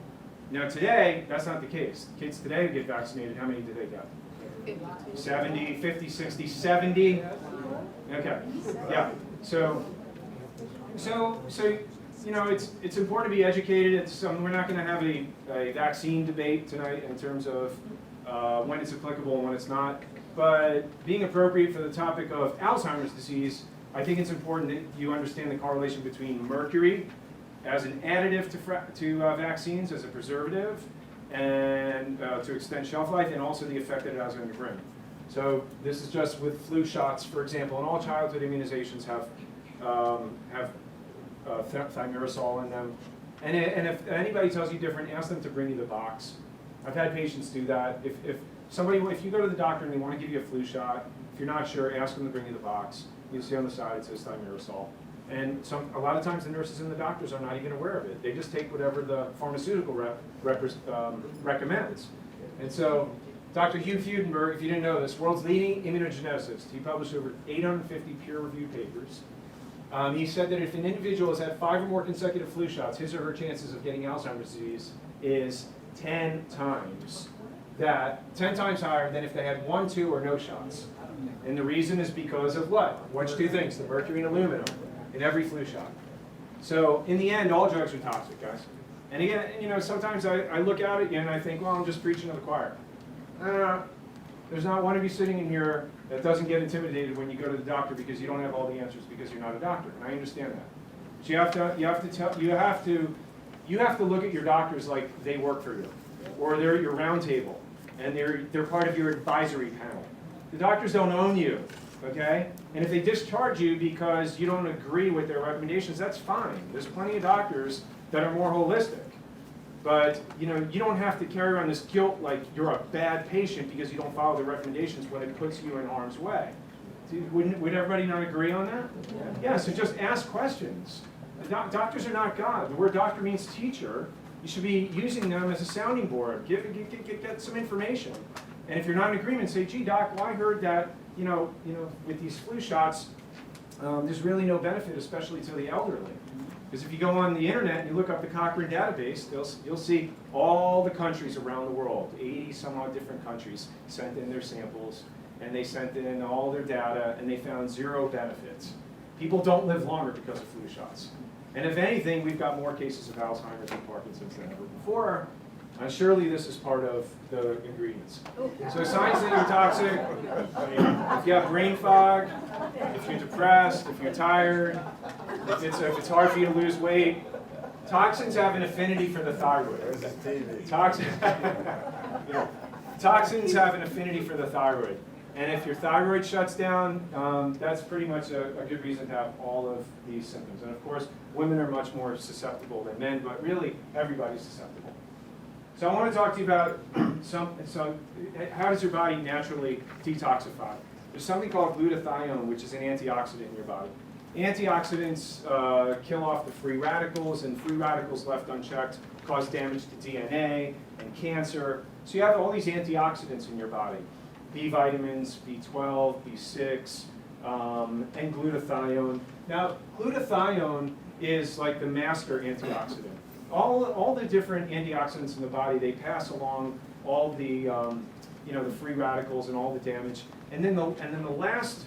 Now today, that's not the case. Kids today who get vaccinated, how many do they get? 70, 50, 60, 70? Okay, yeah. So you know, it's important to be educated. We're not going to have a vaccine debate tonight in terms of when it's applicable and when it's not. But being appropriate for the topic of Alzheimer's disease, I think it's important that you understand the correlation between mercury as an additive to vaccines, as a preservative, and to extend shelf life, and also the effect that it has on your brain. So this is just with flu shots, for example, and all childhood immunizations have thimerosal in them. And if anybody tells you different, ask them to bring you the box. I've had patients do that. If you go to the doctor and they want to give you a flu shot, if you're not sure, ask them to bring you the box. You'll see on the side it says thimerosal. And a lot of times the nurses and the doctors are not even aware of it. They just take whatever the pharmaceutical recommends. And so Dr. Hugh Fudenberg, if you didn't know this, world's leading immunogeneticist, he published over 850 peer-reviewed papers. He said that if an individual has had 5 or more consecutive flu shots, his or her chances of getting Alzheimer's disease is 10 times higher than if they had 1, 2, or no shots. And the reason is because of what? Which 2 things? The mercury and aluminum in every flu shot. So in the end, all drugs are toxic, guys. And again, you know, sometimes I look at it and I think, well, I'm just preaching to the choir. There's not one of you sitting in here that doesn't get intimidated when you go to the doctor because you don't have all the answers because you're not a doctor, and I understand that. But you have to look at your doctors like they work for you, or they're at your round table, and they're part of your advisory panel. The doctors don't own you, okay? And if they discharge you because you don't agree with their recommendations, that's fine. There's plenty of doctors that are more holistic. But you know, you don't have to carry around this guilt like you're a bad patient because you don't follow the recommendations when it puts you in harm's way. Would everybody not agree on that? Yeah, so just ask questions. Doctors are not God. The word doctor means teacher. You should be using them as a sounding board. Get some information. And if you're not in agreement, say, gee, doc, well, I heard that, you know, with these flu shots, there's really no benefit, especially to the elderly. Because if you go on the internet and you look up the Cochrane database, you'll see all the countries around the world, 80 some odd different countries, sent in their samples, and they sent in all their data, and they found 0 benefits. People don't live longer because of flu shots. And if anything, we've got more cases of Alzheimer's and Parkinson's than ever before. And surely this is part of the ingredients. So signs that you're toxic, if you have brain fog, if you're depressed, if you're tired, if it's hard for you to lose weight, toxins have an affinity for the thyroid. Toxins have an affinity for the thyroid. And if your thyroid shuts down, that's pretty much a good reason to have all of these symptoms. And of course, women are much more susceptible than men, but really everybody's susceptible. So I want to talk to you about how does your body naturally detoxify? There's something called glutathione, which is an antioxidant in your body. Antioxidants kill off the free radicals, and free radicals left unchecked cause damage to DNA and cancer. So you have all these antioxidants in your body. B vitamins, B12, B6, and glutathione. Now, glutathione is like the master antioxidant. All the different antioxidants in the body, they pass along all the the free radicals and all the damage. And then the last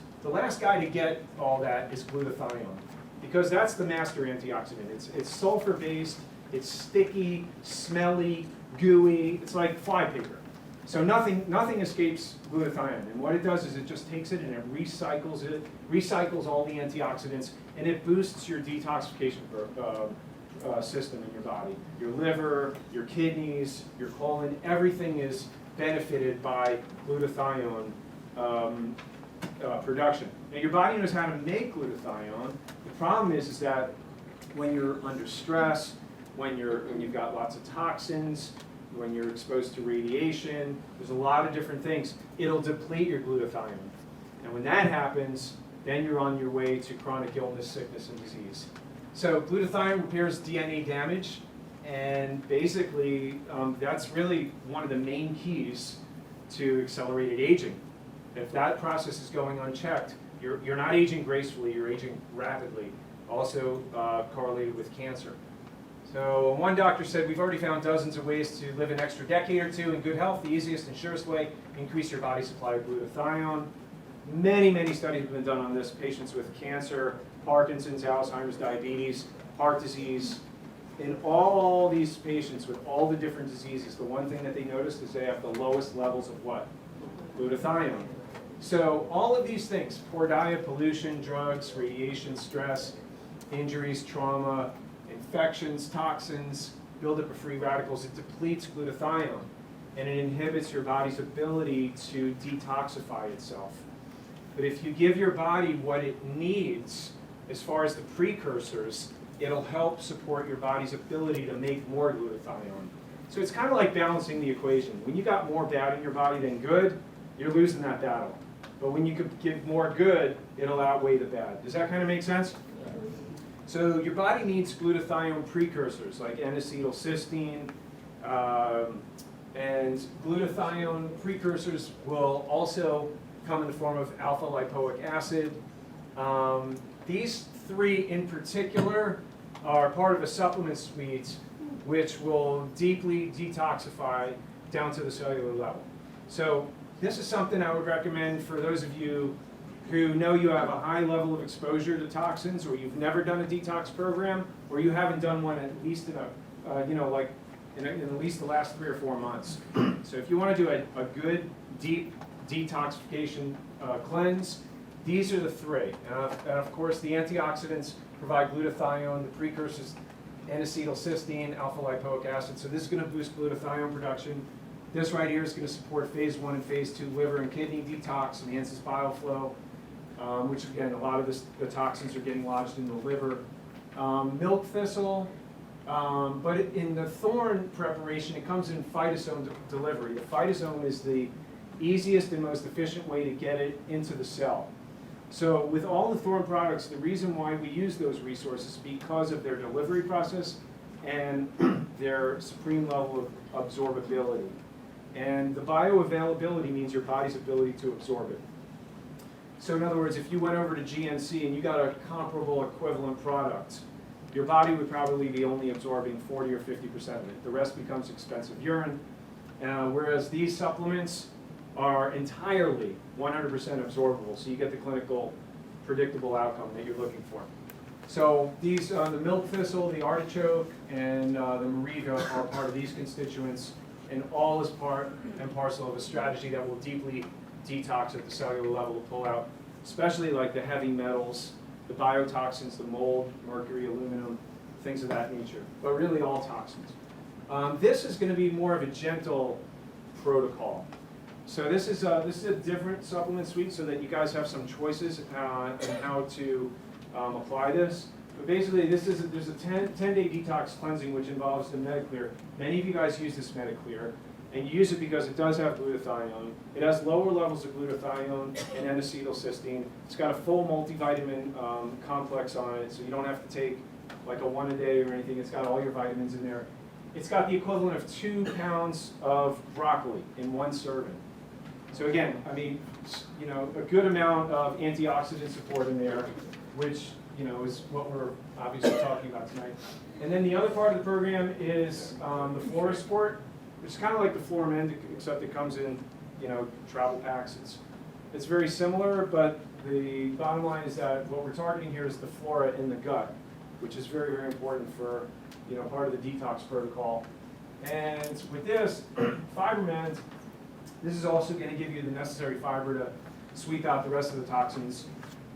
guy to get all that is glutathione, because that's the master antioxidant. It's sulfur based, it's sticky, smelly, gooey. It's like flypaper. So nothing escapes glutathione. And what it does is it just takes it and it recycles all the antioxidants, and it boosts your detoxification system in your body. Your liver, your kidneys, your colon, everything is benefited by glutathione production. Now your body knows how to make glutathione. The problem is that when you're under stress, when you've got lots of toxins, when you're exposed to radiation, there's a lot of different things. It'll deplete your glutathione. And when that happens, then you're on your way to chronic illness, sickness, and disease. So glutathione repairs DNA damage, and basically that's really one of the main keys to accelerated aging. If that process is going unchecked, you're not aging gracefully, you're aging rapidly, also correlated with cancer. So one doctor said, we've already found dozens of ways to live an extra decade or two in good health. The easiest and surest way, increase your body supply of glutathione. Many, many studies have been done on this. Patients with cancer, Parkinson's, Alzheimer's, diabetes, heart disease. In all these patients with all the different diseases, the one thing that they noticed is they have the lowest levels of what? Glutathione. So all of these things, poor diet, pollution, drugs, radiation, stress, injuries, trauma, infections, toxins, buildup of free radicals, it depletes glutathione and it inhibits your body's ability to detoxify itself. But if you give your body what it needs as far as the precursors, it'll help support your body's ability to make more glutathione. So it's kind of like balancing the equation. When you got more bad in your body than good, you're losing that battle. But when you could give more good, it'll outweigh the bad. Does that kind of make sense? So your body needs glutathione precursors like N-acetylcysteine, and glutathione precursors will also come in the form of alpha lipoic acid. These three in particular are part of a supplement suite which will deeply detoxify down to the cellular level. So this is something I would recommend for those of you who know you have a high level of exposure to toxins, or you've never done a detox program, or you haven't done one at least in in at least the last 3 or 4 months. So if you want to do a good, deep detoxification cleanse, these are the three. And of course, the antioxidants provide glutathione, the precursors, N-acetylcysteine, alpha lipoic acid. So this is going to boost glutathione production. This right here is going to support phase 1 and phase 2 liver and kidney detox, enhances bile flow, which again, a lot of the toxins are getting lodged in the liver. Milk thistle, but in the thorn preparation, it comes in phytosome delivery. The phytosome is the easiest and most efficient way to get it into the cell. So with all the thorn products, the reason why we use those resources is because of their delivery process and their supreme level of absorbability. And the bioavailability means your body's ability to absorb it. So in other words, if you went over to GNC and you got a comparable equivalent product, your body would probably be only absorbing 40 or 50% of it. The rest becomes expensive urine. Whereas these supplements are entirely 100% absorbable, so you get the clinical predictable outcome that you're looking for. So these, the milk thistle, the artichoke, and the moringa are part of these constituents, and all is part and parcel of a strategy that will deeply detox at the cellular level to pull out, especially like the heavy metals, the biotoxins, the mold, mercury, aluminum, things of that nature, but really all toxins. This is going to be more of a gentle protocol. So this is a different supplement suite so that you guys have some choices on how to apply this. But basically, there's a 10-day detox cleansing which involves the Mediclear. Many of you guys use this Mediclear, and you use it because it does have glutathione. It has lower levels of glutathione and N-acetylcysteine. It's got a full multivitamin complex on it, so you don't have to take like a 1 a day or anything. It's got all your vitamins in there. It's got the equivalent of 2 pounds of broccoli in 1 serving. So again, I mean, you know, a good amount of antioxidant support in there, which, you know, is what we're obviously talking about tonight. And then the other part of the program is the Flora Sport, which is kind of like the Floramend, except it comes in, you know, travel packs. It's very similar, but the bottom line is that what we're targeting here is the flora in the gut, which is very, very important for, you know, part of the detox protocol. And with this, FiberMend, this is also going to give you the necessary fiber to sweep out the rest of the toxins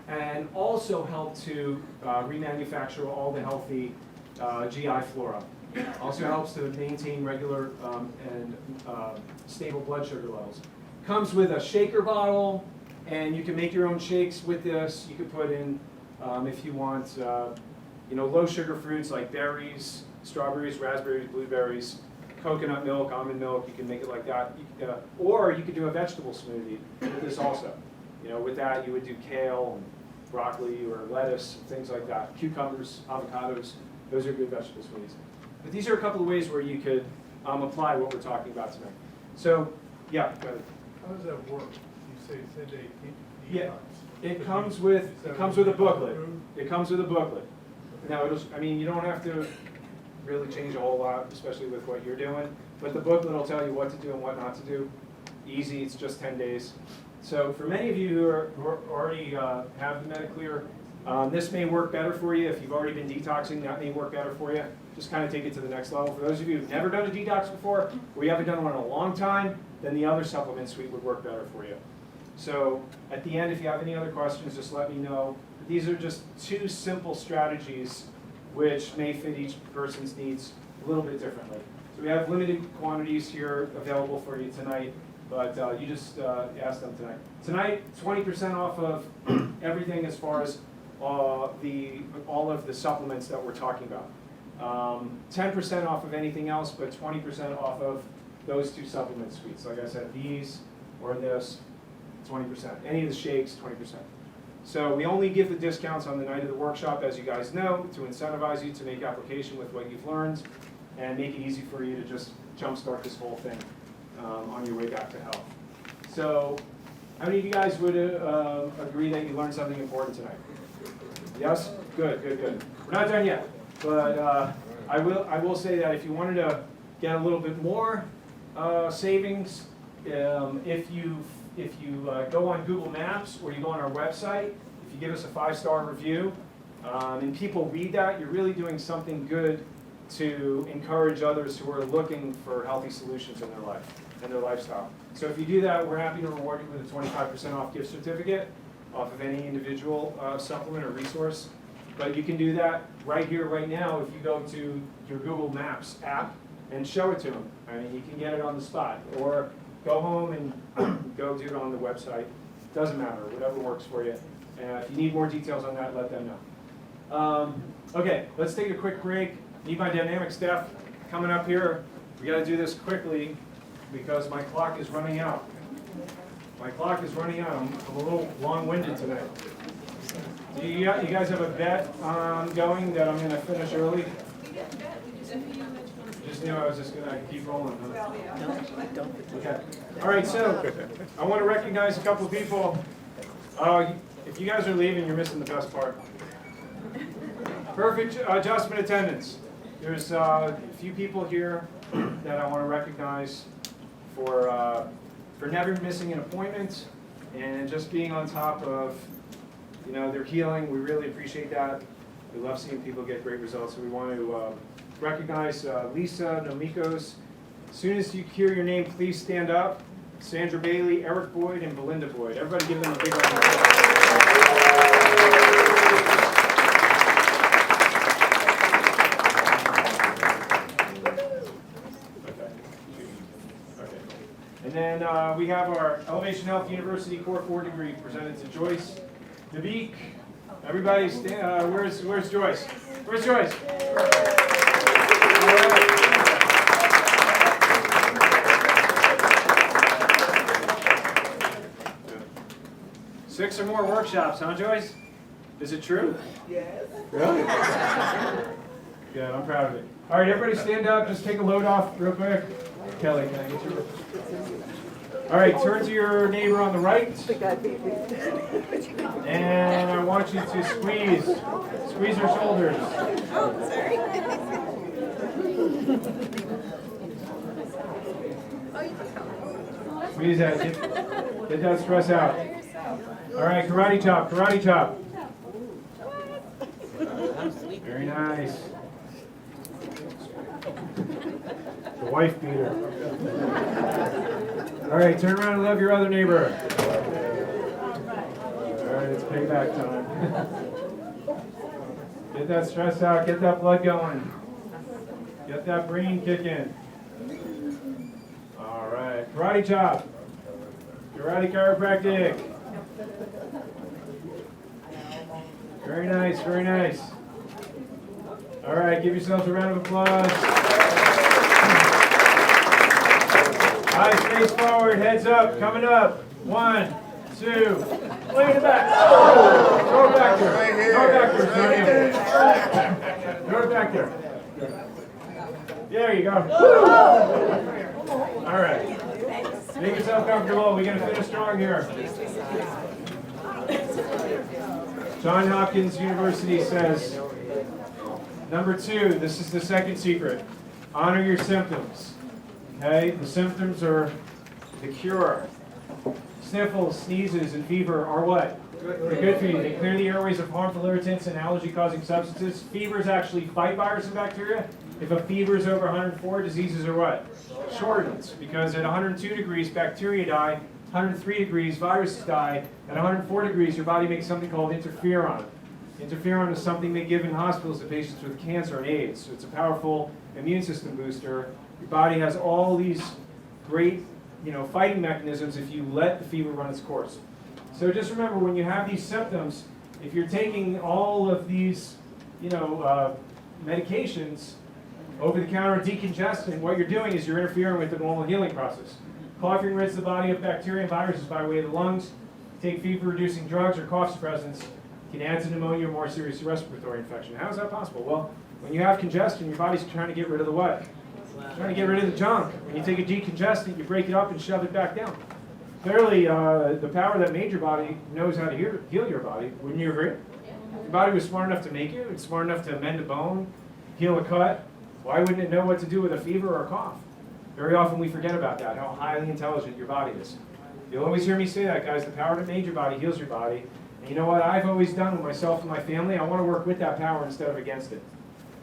and also help to remanufacture all the healthy GI flora. Also helps to maintain regular and stable blood sugar levels. Comes with a shaker bottle, and you can make your own shakes with this. You could put in, if you want, you know, low sugar fruits like berries, strawberries, raspberries, blueberries, coconut milk, almond milk. You can make it like that. Or you could do a vegetable smoothie with this also. You know, with that you would do kale and broccoli or lettuce, things like that. Cucumbers, avocados, those are good vegetable smoothies. But these are a couple of ways where you could apply what we're talking about tonight. So, yeah, go ahead. How does that work? You said they keep Yeah, detox. it comes with a booklet. It comes with a booklet. Now, I mean, you don't have to really change a whole lot, especially with what you're doing, but the booklet will tell you what to do and what not to do. Easy, it's just 10 days. So for many of you who are already have the Mediclear, this may work better for you. If you've already been detoxing, that may work better for you. Just kind of take it to the next level. For those of you who've never done a detox before, or you haven't done one in a long time, then the other supplement suite would work better for you. So at the end, if you have any other questions, just let me know. These are just 2 simple strategies which may fit each person's needs a little bit differently. So we have limited quantities here available for you tonight, but you just ask them tonight. Tonight, 20% off of everything as far as all of the supplements that we're talking about. 10% off of anything else, but 20% off of those 2 supplement suites. Like I said, these or this, 20%. Any of the shakes, 20%. So we only give the discounts on the night of the workshop, as you guys know, to incentivize you to make application with what you've learned and make it easy for you to just jumpstart this whole thing on your way back to health. So how many of you guys would agree that you learned something important tonight? Yes? Good, good, good. We're not done yet, but I will say that if you wanted to get a little bit more savings, if you go on Google Maps or you go on our website, if you give us a 5-star review, and people read that, you're really doing something good to encourage others who are looking for healthy solutions in their life and their lifestyle. So if you do that, we're happy to reward you with a 25% off gift certificate off of any individual supplement or resource. But you can do that right here, right now, if you go to your Google Maps app and show it to them. I mean, you can get it on the spot, or go home and go do it on the website. Doesn't matter, whatever works for you. If you need more details on that, let them know. Okay, let's take a quick break. Need my dynamic staff coming up here. We got to do this quickly because my clock is running out. My clock is running out. I'm a little long-winded tonight. Do you guys have a bet going that I'm going to finish early? Just knew I was just going to keep rolling, huh? Okay. All right, so I want to recognize a couple of people. If you guys are leaving, you're missing the best part. Perfect adjustment attendance. There's a few people here that I want to recognize for never missing an appointment and just being on top of, you know, their healing. We really appreciate that. We love seeing people get great results. So we want to recognize Lisa Nomikos. As soon as you hear your name, please stand up. Sandra Bailey, Eric Boyd, and Belinda Boyd. Everybody give them a big round of applause. And then we have our Elevation Health University Core 4 degree presented to Joyce Nabik. Everybody, where's Joyce? Where's Joyce? All right. 6 or more workshops, huh, Joyce? Is it true? Yes. Really? Good, I'm proud of it. All right, everybody stand up. Just take a load off real quick. Kelly, can I get you? All right, turn to your neighbor on the right. And I want you to squeeze her shoulders. Oh, sorry. Squeeze that. Get that stress out. All right, karate chop, karate chop. Very nice. The wife beater. All right, turn around and love your other neighbor. All right, it's payback time. Get that stress out, get that blood going. Get that brain kicking. All right, karate chop. Karate chiropractic. Very nice, very nice. All right, give yourselves a round of applause. Eyes face forward, heads up, coming up. 1, 2. Look at the back. Oh! Throw it back there. Throw it back there. Throw it back there. There you go. All right. Make yourself comfortable. We're going to finish strong here. Johns Hopkins University says, number 2, this is the second secret. Honor your symptoms. Okay? The symptoms are the cure. Sniffles, sneezes, and fever are what? They're good for you. They clear the airways of harmful irritants and allergy-causing substances. Fevers actually fight virus and bacteria. If a fever is over 104, diseases are what? Shortened. Because at 102 degrees, bacteria die. 103 degrees, viruses die. At 104 degrees, your body makes something called interferon. Interferon is something they give in hospitals to patients with cancer and AIDS. So it's a powerful immune system booster. Your body has all these great, fighting mechanisms if you let the fever run its course. So just remember, when you have these symptoms, if you're taking all of these, medications, over-the-counter decongestant, what you're doing is you're interfering with the normal healing process. Coughing rids the body of bacteria and viruses by way of the lungs. Take fever-reducing drugs or cough suppressants. Can add to pneumonia or more serious respiratory infection. How is that possible? Well, when you have congestion, your body's trying to get rid of the what? Trying to get rid of the junk. When you take a decongestant, you break it up and shove it back down. Clearly, the power that made your body knows how to heal your body. Wouldn't you agree? If your body was smart enough to make you, it's smart enough to mend a bone, heal a cut, why wouldn't it know what to do with a fever or a cough? Very often we forget about that, how highly intelligent your body is. You'll always hear me say that, guys. The power that made your body heals your body. And you know what I've always done with myself and my family? I want to work with that power instead of against it.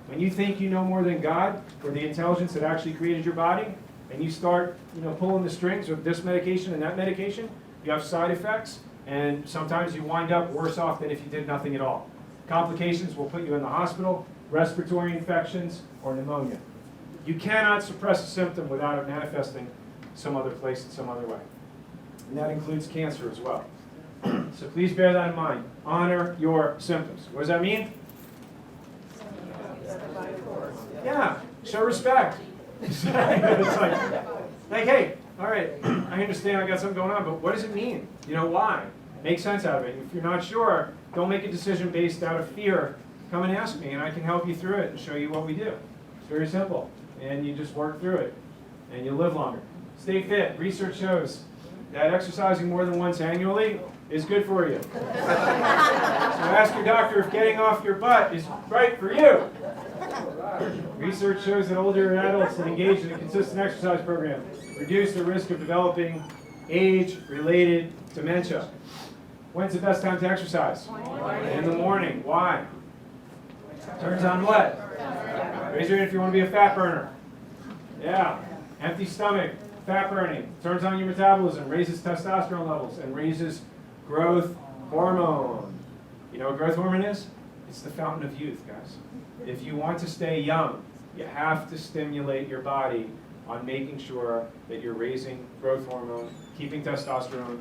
When you think you know more than God, or the intelligence that actually created your body, and you start pulling the strings with this medication and that medication, you have side effects, and sometimes you wind up worse off than if you did nothing at all. Complications will put you in the hospital, respiratory infections, or pneumonia. You cannot suppress a symptom without it manifesting some other place in some other way. And that includes cancer as well. So please bear that in mind. Honor your symptoms. What does that mean? Yeah, show respect. It's like, hey, all right, I understand I got something going on, but what does it mean? Why? Make sense out of it. If you're not sure, don't make a decision based out of fear. Come and ask me, and I can help you through it and show you what we do. It's very simple, and you just work through it, and you'll live longer. Stay fit. Research shows that exercising more than once annually is good for you. So ask your doctor if getting off your butt is right for you. Research shows that older adults that engage in a consistent exercise program reduce the risk of developing age-related dementia. When's the best time to exercise? In the morning. Why? Turns on what? Raise your hand if you want to be a fat burner. Yeah. Empty stomach, fat burning. Turns on your metabolism, raises testosterone levels, and raises growth hormone. You know what growth hormone is? It's the fountain of youth, guys. If you want to stay young, you have to stimulate your body on making sure that you're raising growth hormone, keeping testosterone,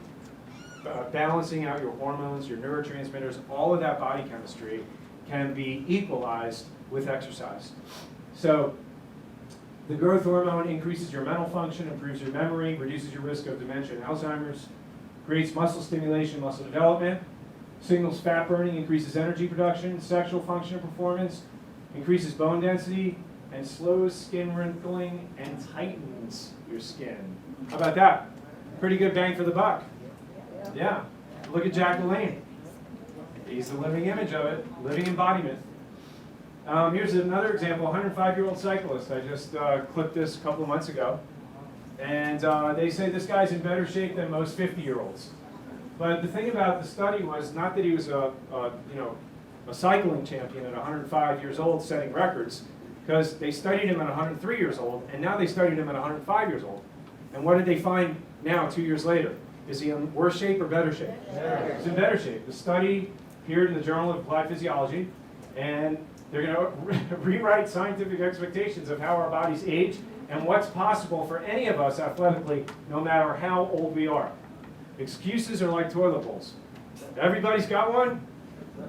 balancing out your hormones, your neurotransmitters. All of that body chemistry can be equalized with exercise. So the growth hormone increases your mental function, improves your memory, reduces your risk of dementia and Alzheimer's, creates muscle stimulation, muscle development, signals fat burning, increases energy production, sexual function and performance, increases bone density, and slows skin wrinkling and tightens your skin. How about that? Pretty good bang for the buck. Yeah. Look at Jack LaLanne. He's the living image of it, living embodiment. Here's another example, a 105-year-old cyclist. I just clipped this a couple of months ago. And they say this guy's in better shape than most 50-year-olds. But the thing about the study was not that he was a cycling champion at 105 years old setting records, because they studied him at 103 years old, and now they studied him at 105 years old. And what did they find now, 2 years later? Is he in worse shape or better shape? He's in better shape. The study appeared in the Journal of Applied Physiology, and they're going to rewrite scientific expectations of how our bodies age and what's possible for any of us athletically, no matter how old we are. Excuses are like toilet bowls. Everybody's got one,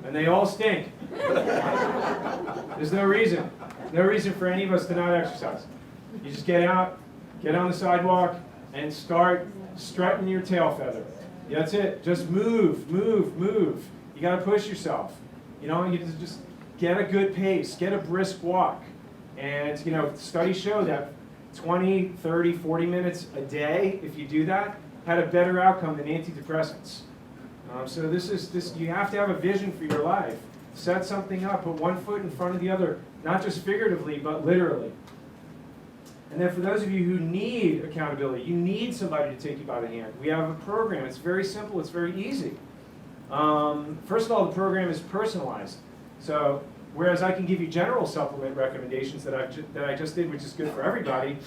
and they all stink. There's no reason. No reason for any of us to not exercise. You just get out, get on the sidewalk, and start strutting your tail feather. That's it. Just move, move, move. You got to push yourself. You just get a good pace, get a brisk walk. And, studies show that 20, 30, 40 minutes a day, if you do that, had a better outcome than antidepressants. So you have to have a vision for your life. Set something up, put one foot in front of the other, not just figuratively, but literally. And then for those of you who need accountability, you need somebody to take you by the hand. We have a program. It's very simple. It's very easy. First of all, the program is personalized. So whereas I can give you general supplement recommendations that I just did, which is good for everybody,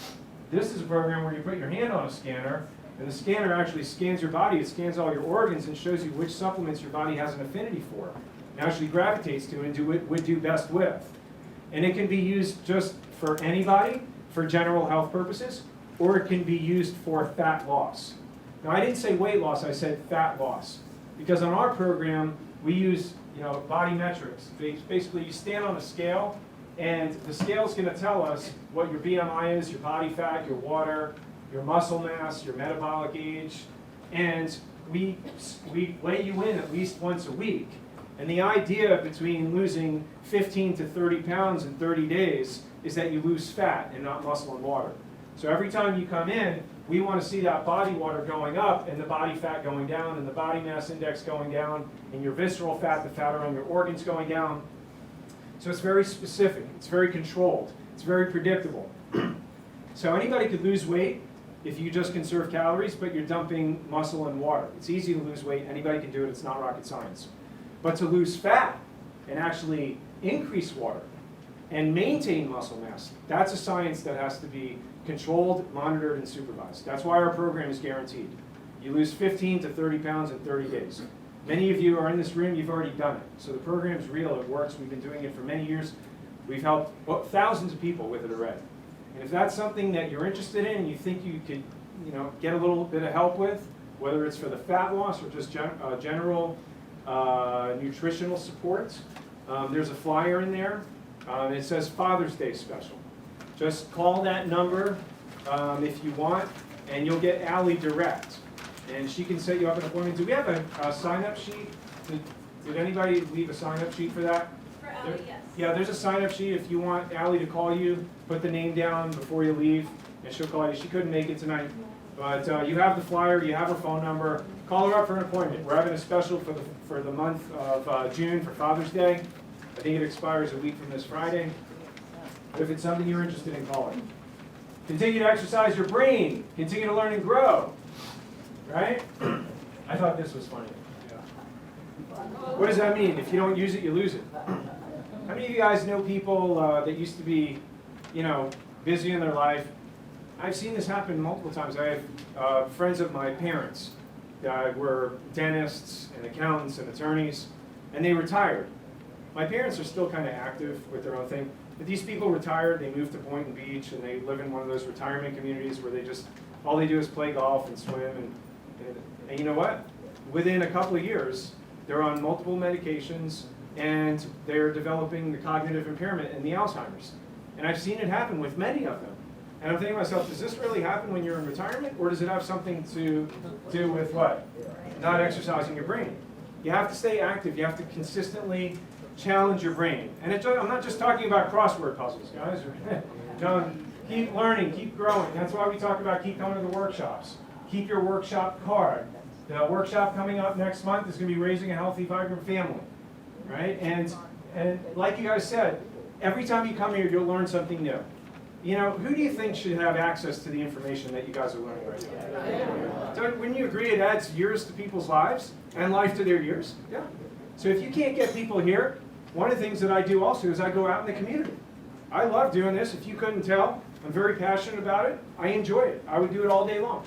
this is a program where you put your hand on a scanner, and the scanner actually scans your body. It scans all your organs and shows you which supplements your body has an affinity for, and actually gravitates to and would do best with. And it can be used just for anybody, for general health purposes, or it can be used for fat loss. Now, I didn't say weight loss, I said fat loss. Because on our program, we use body metrics. Basically, you stand on a scale, and the scale is going to tell us what your BMI is, your body fat, your water, your muscle mass, your metabolic age, and we weigh you in at least once a week. And the idea between losing 15 to 30 pounds in 30 days is that you lose fat and not muscle and water. So every time you come in, we want to see that body water going up and the body fat going down and the body mass index going down and your visceral fat, the fat around your organs going down. So it's very specific, it's very controlled, it's very predictable. So anybody could lose weight if you just conserve calories, but you're dumping muscle and water. It's easy to lose weight, anybody can do it, it's not rocket science. But to lose fat and actually increase water and maintain muscle mass, that's a science that has to be controlled, monitored, and supervised. That's why our program is guaranteed. You lose 15 to 30 pounds in 30 days. Many of you are in this room, you've already done it. So the program's real, it works, we've been doing it for many years. We've helped thousands of people with it already. And if that's something that you're interested in and you think you could get a little bit of help with, whether it's for the fat loss or just general nutritional support, there's a flyer in there. It says Father's Day Special. Just call that number if you want, and you'll get Allie direct. And she can set you up an appointment. Do we have a sign-up sheet? Did anybody leave a sign-up sheet for that? For Allie, yes. Yeah, there's a sign-up sheet if you want Allie to call you. Put the name down before you leave, and she'll call you. She couldn't make it tonight, but you have the flyer, you have her phone number. Call her up for an appointment. We're having a special for the month of June for Father's Day. I think it expires a week from this Friday. But if it's something you're interested in, call it. Continue to exercise your brain. Continue to learn and grow. Right? I thought this was funny. What does that mean? If you don't use it, you lose it. How many of you guys know people that used to be, busy in their life? I've seen this happen multiple times. I have friends of my parents that were dentists and accountants and attorneys, and they retired. My parents are still kind of active with their own thing, but these people retired, they moved to Boynton Beach, and they live in one of those retirement communities where all they do is play golf and swim, and you know what? Within a couple of years, they're on multiple medications, and they're developing the cognitive impairment and the Alzheimer's. And I've seen it happen with many of them. And I'm thinking to myself, does this really happen when you're in retirement, or does it have something to do with what? Not exercising your brain. You have to stay active. You have to consistently challenge your brain. And I'm not just talking about crossword puzzles, guys. Keep learning, keep growing. That's why we talk about keep coming to the workshops. Keep your workshop card. The workshop coming up next month is going to be raising a healthy, vibrant family. Right? And like you guys said, every time you come here, you'll learn something new. Who do you think should have access to the information that you guys are learning right now? Wouldn't you agree it adds years to people's lives and life to their years? Yeah. So if you can't get people here, one of the things that I do also is I go out in the community. I love doing this. If you couldn't tell, I'm very passionate about it. I enjoy it. I would do it all day long.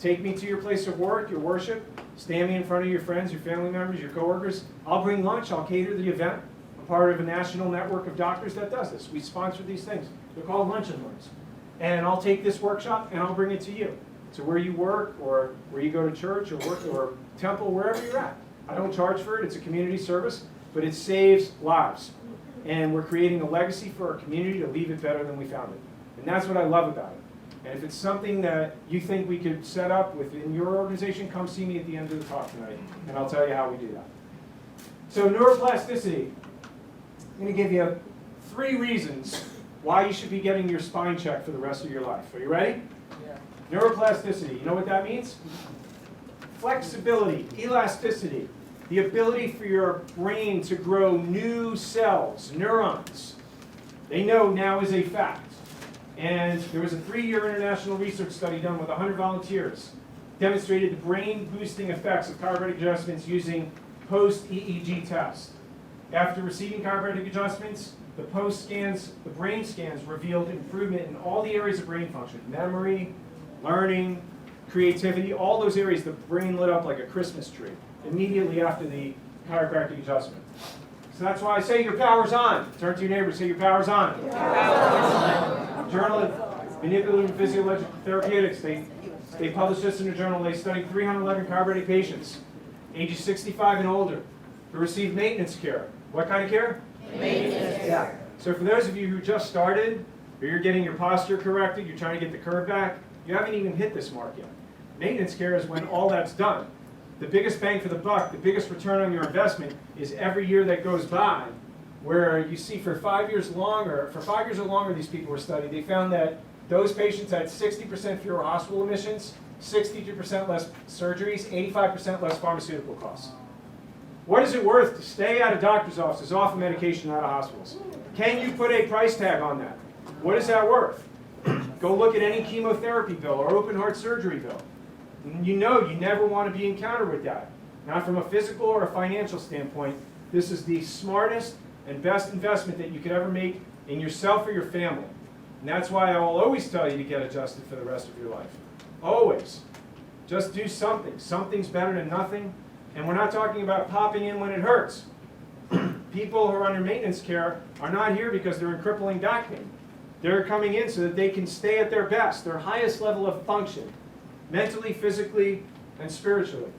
Take me to your place of work, your worship. Stand me in front of your friends, your family members, your coworkers. I'll bring lunch. I'll cater the event. I'm part of a national network of doctors that does this. We sponsor these things. They're called lunch and learns. And I'll take this workshop and I'll bring it to you. To where you work or where you go to church or work or temple, wherever you're at. I don't charge for it. It's a community service, but it saves lives. And we're creating a legacy for our community to leave it better than we found it. And that's what I love about it. And if it's something that you think we could set up within your organization, come see me at the end of the talk tonight, and I'll tell you how we do that. So neuroplasticity. I'm going to give you 3 reasons why you should be getting your spine checked for the rest of your life. Are you ready? Neuroplasticity, you know what that means? Flexibility, elasticity, the ability for your brain to grow new cells, neurons. They know now is a fact. And there was a 3-year international research study done with 100 volunteers, demonstrated the brain-boosting effects of chiropractic adjustments using post-EEG tests. After receiving chiropractic adjustments, the post-scans, the brain scans revealed improvement in all the areas of brain function, memory, learning, creativity, all those areas. The brain lit up like a Christmas tree immediately after the chiropractic adjustment. So that's why I say your power's on. Turn to your neighbor and say your power's on. Journal of Manipulative and Physiological Therapeutics, they published this in the journal. They studied 311 chiropractic patients, ages 65 and older, who received maintenance care. What kind of care? Maintenance. Yeah. So for those of you who just started, or you're getting your posture corrected, you're trying to get the curve back, you haven't even hit this mark yet. Maintenance care is when all that's done. The biggest bang for the buck, the biggest return on your investment is every year that goes by, where you see for 5 years longer, these people were studied. They found that those patients had 60% fewer hospital admissions, 62% less surgeries, 85% less pharmaceutical costs. What is it worth to stay out of doctor's offices, off of medication, out of hospitals? Can you put a price tag on that? What is that worth? Go look at any chemotherapy bill or open heart surgery bill. You know you never want to be encountered with that. Not from a physical or a financial standpoint. This is the smartest and best investment that you could ever make in yourself or your family. And that's why I will always tell you to get adjusted for the rest of your life. Always. Just do something. Something's better than nothing. And we're not talking about popping in when it hurts. People who are under maintenance care are not here because they're in crippling back pain. They're coming in so that they can stay at their best, their highest level of function, mentally, physically, and spiritually.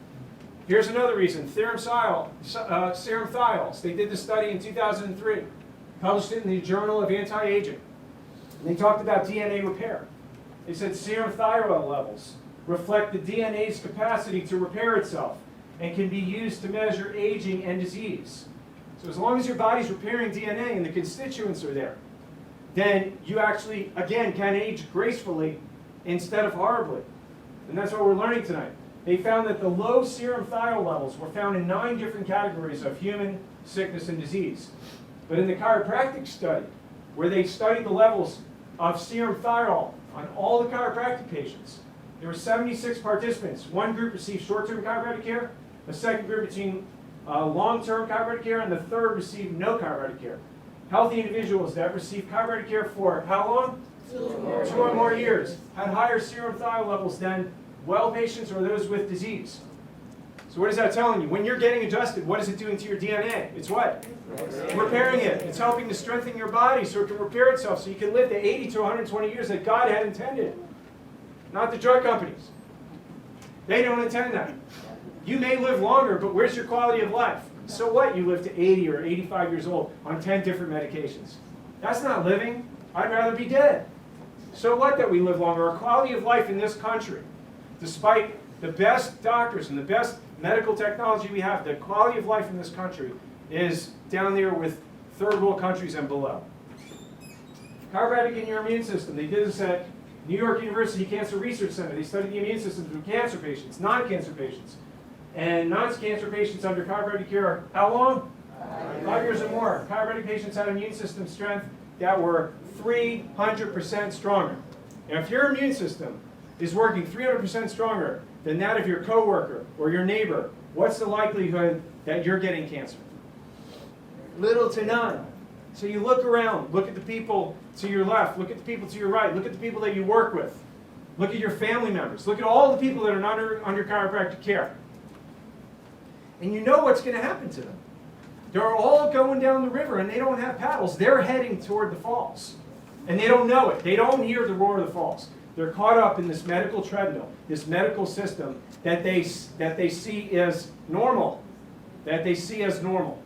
Here's another reason. Serum thiols. They did the study in 2003. Published it in the Journal of Anti-Aging. And they talked about DNA repair. They said serum thiol levels reflect the DNA's capacity to repair itself and can be used to measure aging and disease. So as long as your body's repairing DNA and the constituents are there, then you actually, again, can age gracefully instead of horribly. And that's what we're learning tonight. They found that the low serum thiol levels were found in 9 different categories of human sickness and disease. But in the chiropractic study, where they studied the levels of serum thiol on all the chiropractic patients, there were 76 participants. One group received short-term chiropractic care, a second group received long-term chiropractic care, and the third received no chiropractic care. Healthy individuals that received chiropractic care for how long? 2 or more years, had higher serum thiol levels than well patients or those with disease. So what is that telling you? When you're getting adjusted, what is it doing to your DNA? It's what? Repairing it. It's helping to strengthen your body so it can repair itself so you can live the 80 to 120 years that God had intended. Not the drug companies. They don't intend that. You may live longer, but where's your quality of life? So what? You live to 80 or 85 years old on 10 different medications. That's not living. I'd rather be dead. So what that we live longer? Our quality of life in this country, despite the best doctors and the best medical technology we have, the quality of life in this country is down there with third world countries and below. Chiropractic in your immune system. They did this at New York University Cancer Research Center. They studied the immune systems of cancer patients, non-cancer patients. And non-cancer patients under chiropractic care are how long? 5 years or more. Chiropractic patients had immune system strength that were 300% stronger. And if your immune system is working 300% stronger than that of your coworker or your neighbor, what's the likelihood that you're getting cancer? Little to none. So you look around, look at the people to your left, look at the people to your right, look at the people that you work with, look at your family members, look at all the people that are under chiropractic care. And you know what's going to happen to them. They're all going down the river and they don't have paddles. They're heading toward the falls. And they don't know it. They don't hear the roar of the falls. They're caught up in this medical treadmill, this medical system that they see as normal. That they see as normal.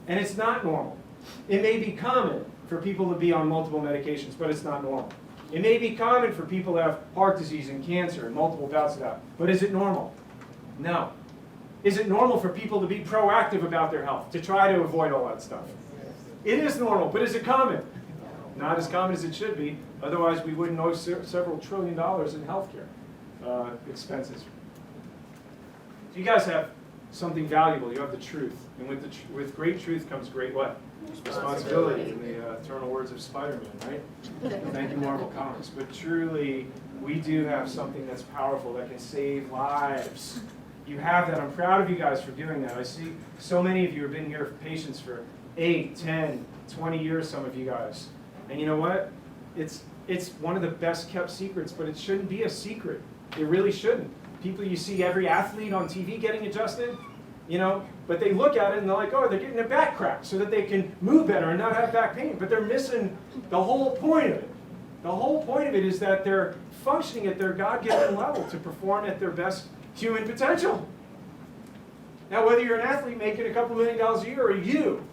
And it's not normal. It may be common for people to be on multiple medications, but it's not normal. It may be common for people to have heart disease and cancer and multiple bouts of that, but is it normal? No. Is it normal for people to be proactive about their health, to try to avoid all that stuff? It is normal, but is it common? Not as common as it should be, otherwise we wouldn't owe several $1 trillion in healthcare expenses. You guys have something valuable. You have the truth, and with great truth comes great what? Responsibility. In the eternal words of Spider-Man, right? Thank you, Marvel Comics. But truly, we do have something that's powerful that can save lives. You have that. I'm proud of you guys for doing that. I see so many of you have been here for patients for 8, 10, 20 years, some of you guys. And you know what? It's one of the best kept secrets, but it shouldn't be a secret. It really shouldn't. People, you see every athlete on TV getting adjusted, you know, but they look at it and they're like, oh, they're getting their back cracked so that they can move better and not have back pain. But they're missing the whole point of it. The whole point of it is that they're functioning at their God-given level to perform at their best human potential. Now, whether you're an athlete making a couple $1 million a year or you,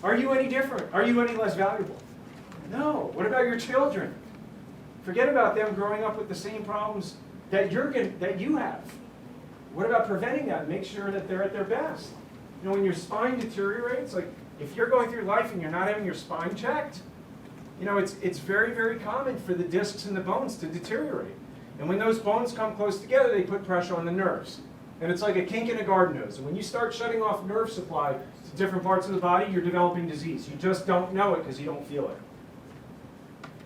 are you any different? Are you any less valuable? No. What about your children? Forget about them growing up with the same problems that you have. What about preventing that? Make sure that they're at their best. You know, when your spine deteriorates, like if you're going through life and you're not having your spine checked, you know, it's very, very common for the discs and the bones to deteriorate. And when those bones come close together, they put pressure on the nerves. And it's like a kink in a garden hose. And when you start shutting off nerve supply to different parts of the body, you're developing disease. You just don't know it because you don't feel it.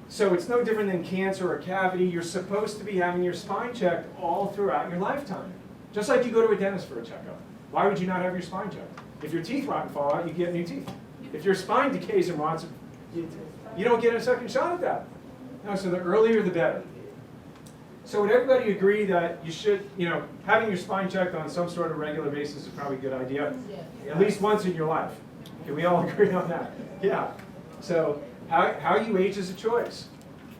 So it's no different than cancer or cavity. You're supposed to be having your spine checked all throughout your lifetime. Just like you go to a dentist for a checkup. Why would you not have your spine checked? If your teeth rot and fall out, you get new teeth. If your spine decays and rots, you don't get a second shot at that. No, so the earlier the better. So would everybody agree that you should, you know, having your spine checked on some sort of regular basis is probably a good idea? At least once in your life. Can we all agree on that? Yeah. So how you age is a choice.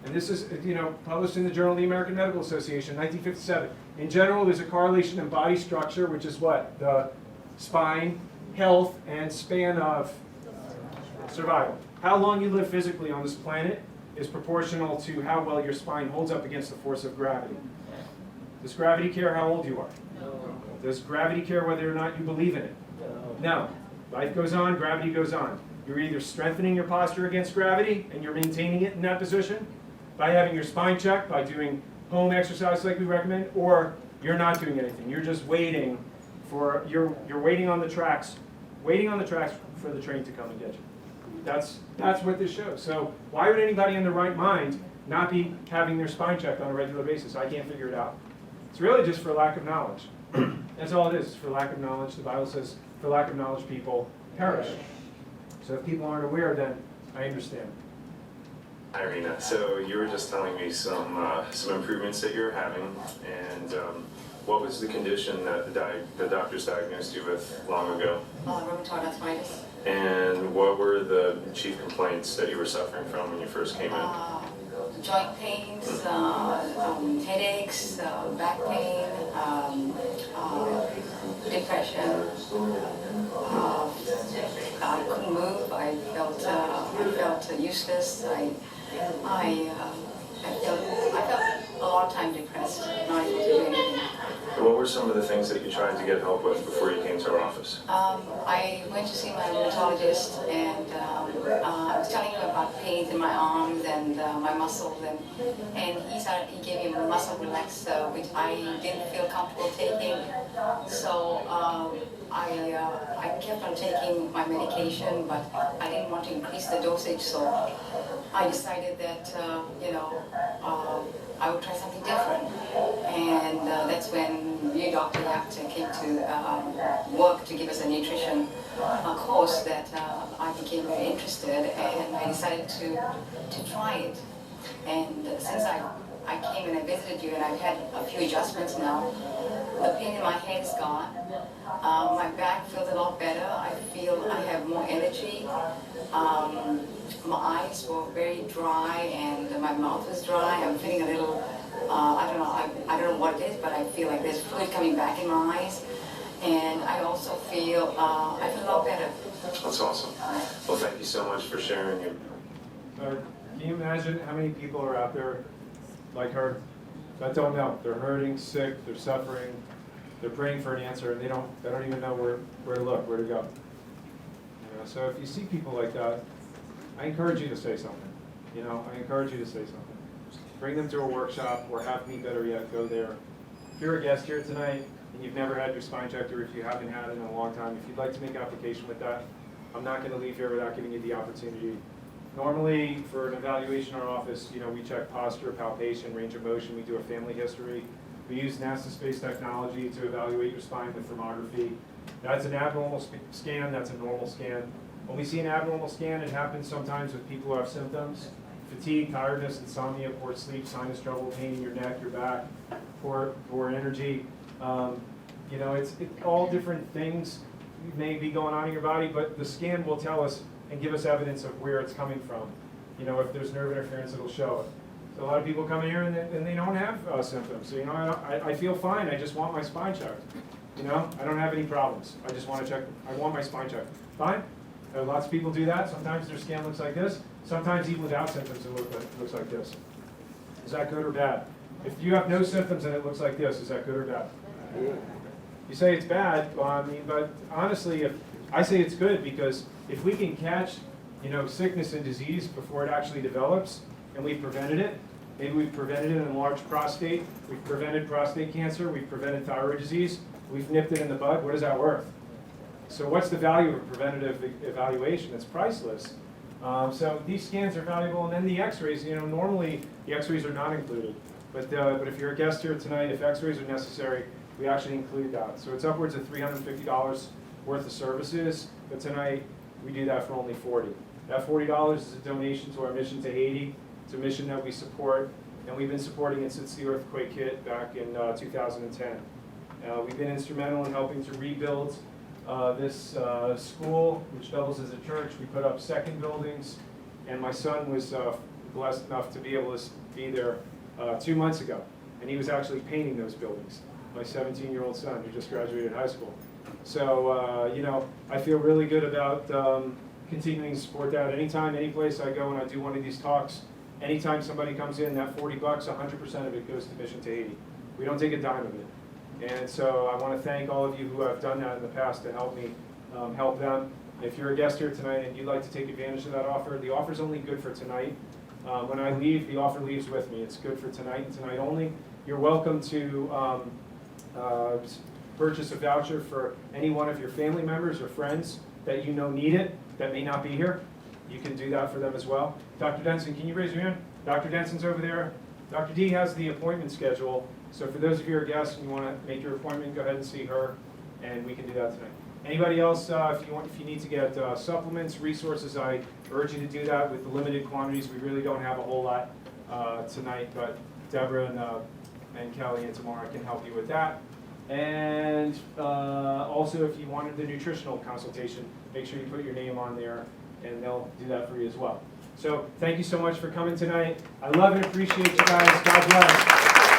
And this is, you know, published in the Journal of the American Medical Association, 1957. In general, there's a correlation in body structure, which is what? The spine, health, and span of survival. How long you live physically on this planet is proportional to how well your spine holds up against the force of gravity. Does gravity care how old you are? No. Does gravity care whether or not you believe in it? No. Life goes on, gravity goes on. You're either strengthening your posture against gravity and you're maintaining it in that position by having your spine checked, by doing home exercise like we recommend, or you're not doing anything. You're just waiting for, you're waiting on the tracks for the train to come and get you. That's what this shows. So why would anybody in their right mind not be having their spine checked on a regular basis? I can't figure it out. It's really just for lack of knowledge. That's all it is, for lack of knowledge. The Bible says, for lack of knowledge, people perish. So if people aren't aware, then I understand. Hi, Irina. So you were just telling me some improvements that you're having, and what was the condition that the doctors diagnosed you with long ago? Rheumatoid arthritis. And what were the chief complaints that you were suffering from when you first came in? Joint pains, headaches, back pain, depression. I couldn't move. I felt useless. I felt a lot of time depressed, not able to do anything. And what were some of the things that you tried to get help with before you came to our office? I went to see my rheumatologist, and I was telling him about pains in my arms and my muscles, and he gave me a muscle relaxer, which I didn't feel comfortable taking. So I kept on taking my medication, but I didn't want to increase the dosage, so I decided that I would try something different. And that's when you, Dr. Yapta, came to work to give us a nutrition course that I became very interested, and I decided to try it. And since I came and I visited you, and I've had a few adjustments now, the pain in my head is gone. My back feels a lot better. I feel I have more energy. My eyes were very dry and my mouth was dry. I'm feeling a little, I don't know what it is, but I feel like there's fluid coming back in my eyes. And I also feel, I feel a lot better. That's awesome. Well, thank you so much for sharing your... Can you imagine how many people are out there like her that don't know? They're hurting, sick, they're suffering, they're praying for an answer, and they don't even know where to look, where to go. You know, so if you see people like that, I encourage you to say something. You know, I encourage you to say something. Bring them to a workshop, or have me, better yet, go there. If you're a guest here tonight and you've never had your spine checked, or if you haven't had it in a long time, if you'd like to make application with that, I'm not going to leave here without giving you the opportunity. Normally, for an evaluation in our office, you know, we check posture, palpation, range of motion. We do a family history. We use NASA space technology to evaluate your spine with thermography. That's an abnormal scan. That's a normal scan. When we see an abnormal scan, it happens sometimes with people who have symptoms: fatigue, tiredness, insomnia, poor sleep, sinus trouble, pain in your neck, your back, poor energy. You know, it's all different things may be going on in your body, but the scan will tell us and give us evidence of where it's coming from. You know, if there's nerve interference, it'll show it. So a lot of people come in here and they don't have symptoms. So, you know, I feel fine. I just want my spine checked. You know, I don't have any problems. I just want to check. I want my spine checked. Fine. Lots of people do that. Sometimes their scan looks like this. Sometimes even without symptoms, it looks like this. Is that good or bad? If you have no symptoms and it looks like this, is that good or bad? You say it's bad, well, I mean, but honestly, if I say it's good, because if we can catch, you know, sickness and disease before it actually develops, and we've prevented it, maybe we've prevented an enlarged prostate, we've prevented prostate cancer, we've prevented thyroid disease, we've nipped it in the bud, what is that worth? So what's the value of a preventative evaluation? It's priceless. So these scans are valuable, and then the x-rays, you know, normally the x-rays are not included. But if you're a guest here tonight, if x-rays are necessary, we actually include that. So it's upwards of $350 worth of services, but tonight we do that for only $40. That $40 is a donation to our mission to Haiti. It's a mission that we support, and we've been supporting it since the earthquake hit back in 2010. We've been instrumental in helping to rebuild this school, which doubles as a church. We put up second buildings, and my son was blessed enough to be able to be there 2 months ago, and he was actually painting those buildings. My 17-year-old son who just graduated high school. So, you know, I feel really good about continuing to support that. Anytime, any place I go and I do one of these talks, anytime somebody comes in, that $40, 100% of it goes to Mission to Haiti. We don't take a dime of it. And so I want to thank all of you who have done that in the past to help me help them. If you're a guest here tonight and you'd like to take advantage of that offer, the offer's only good for tonight. When I leave, the offer leaves with me. It's good for tonight and tonight only. You're welcome to purchase a voucher for any one of your family members or friends that you know need it, that may not be here. You can do that for them as well. Dr. Denson, can you raise your hand? Dr. Denson's over there. Dr. D has the appointment schedule. So for those of you who are guests and you want to make your appointment, go ahead and see her, and we can do that tonight. Anybody else, if you need to get supplements, resources, I urge you to do that with the limited quantities. We really don't have a whole lot tonight, but Deborah and Kelly and Tamara can help you with that. And also, if you wanted the nutritional consultation, make sure you put your name on there, and they'll do that for you as well. So thank you so much for coming tonight. I love and appreciate you guys. God bless.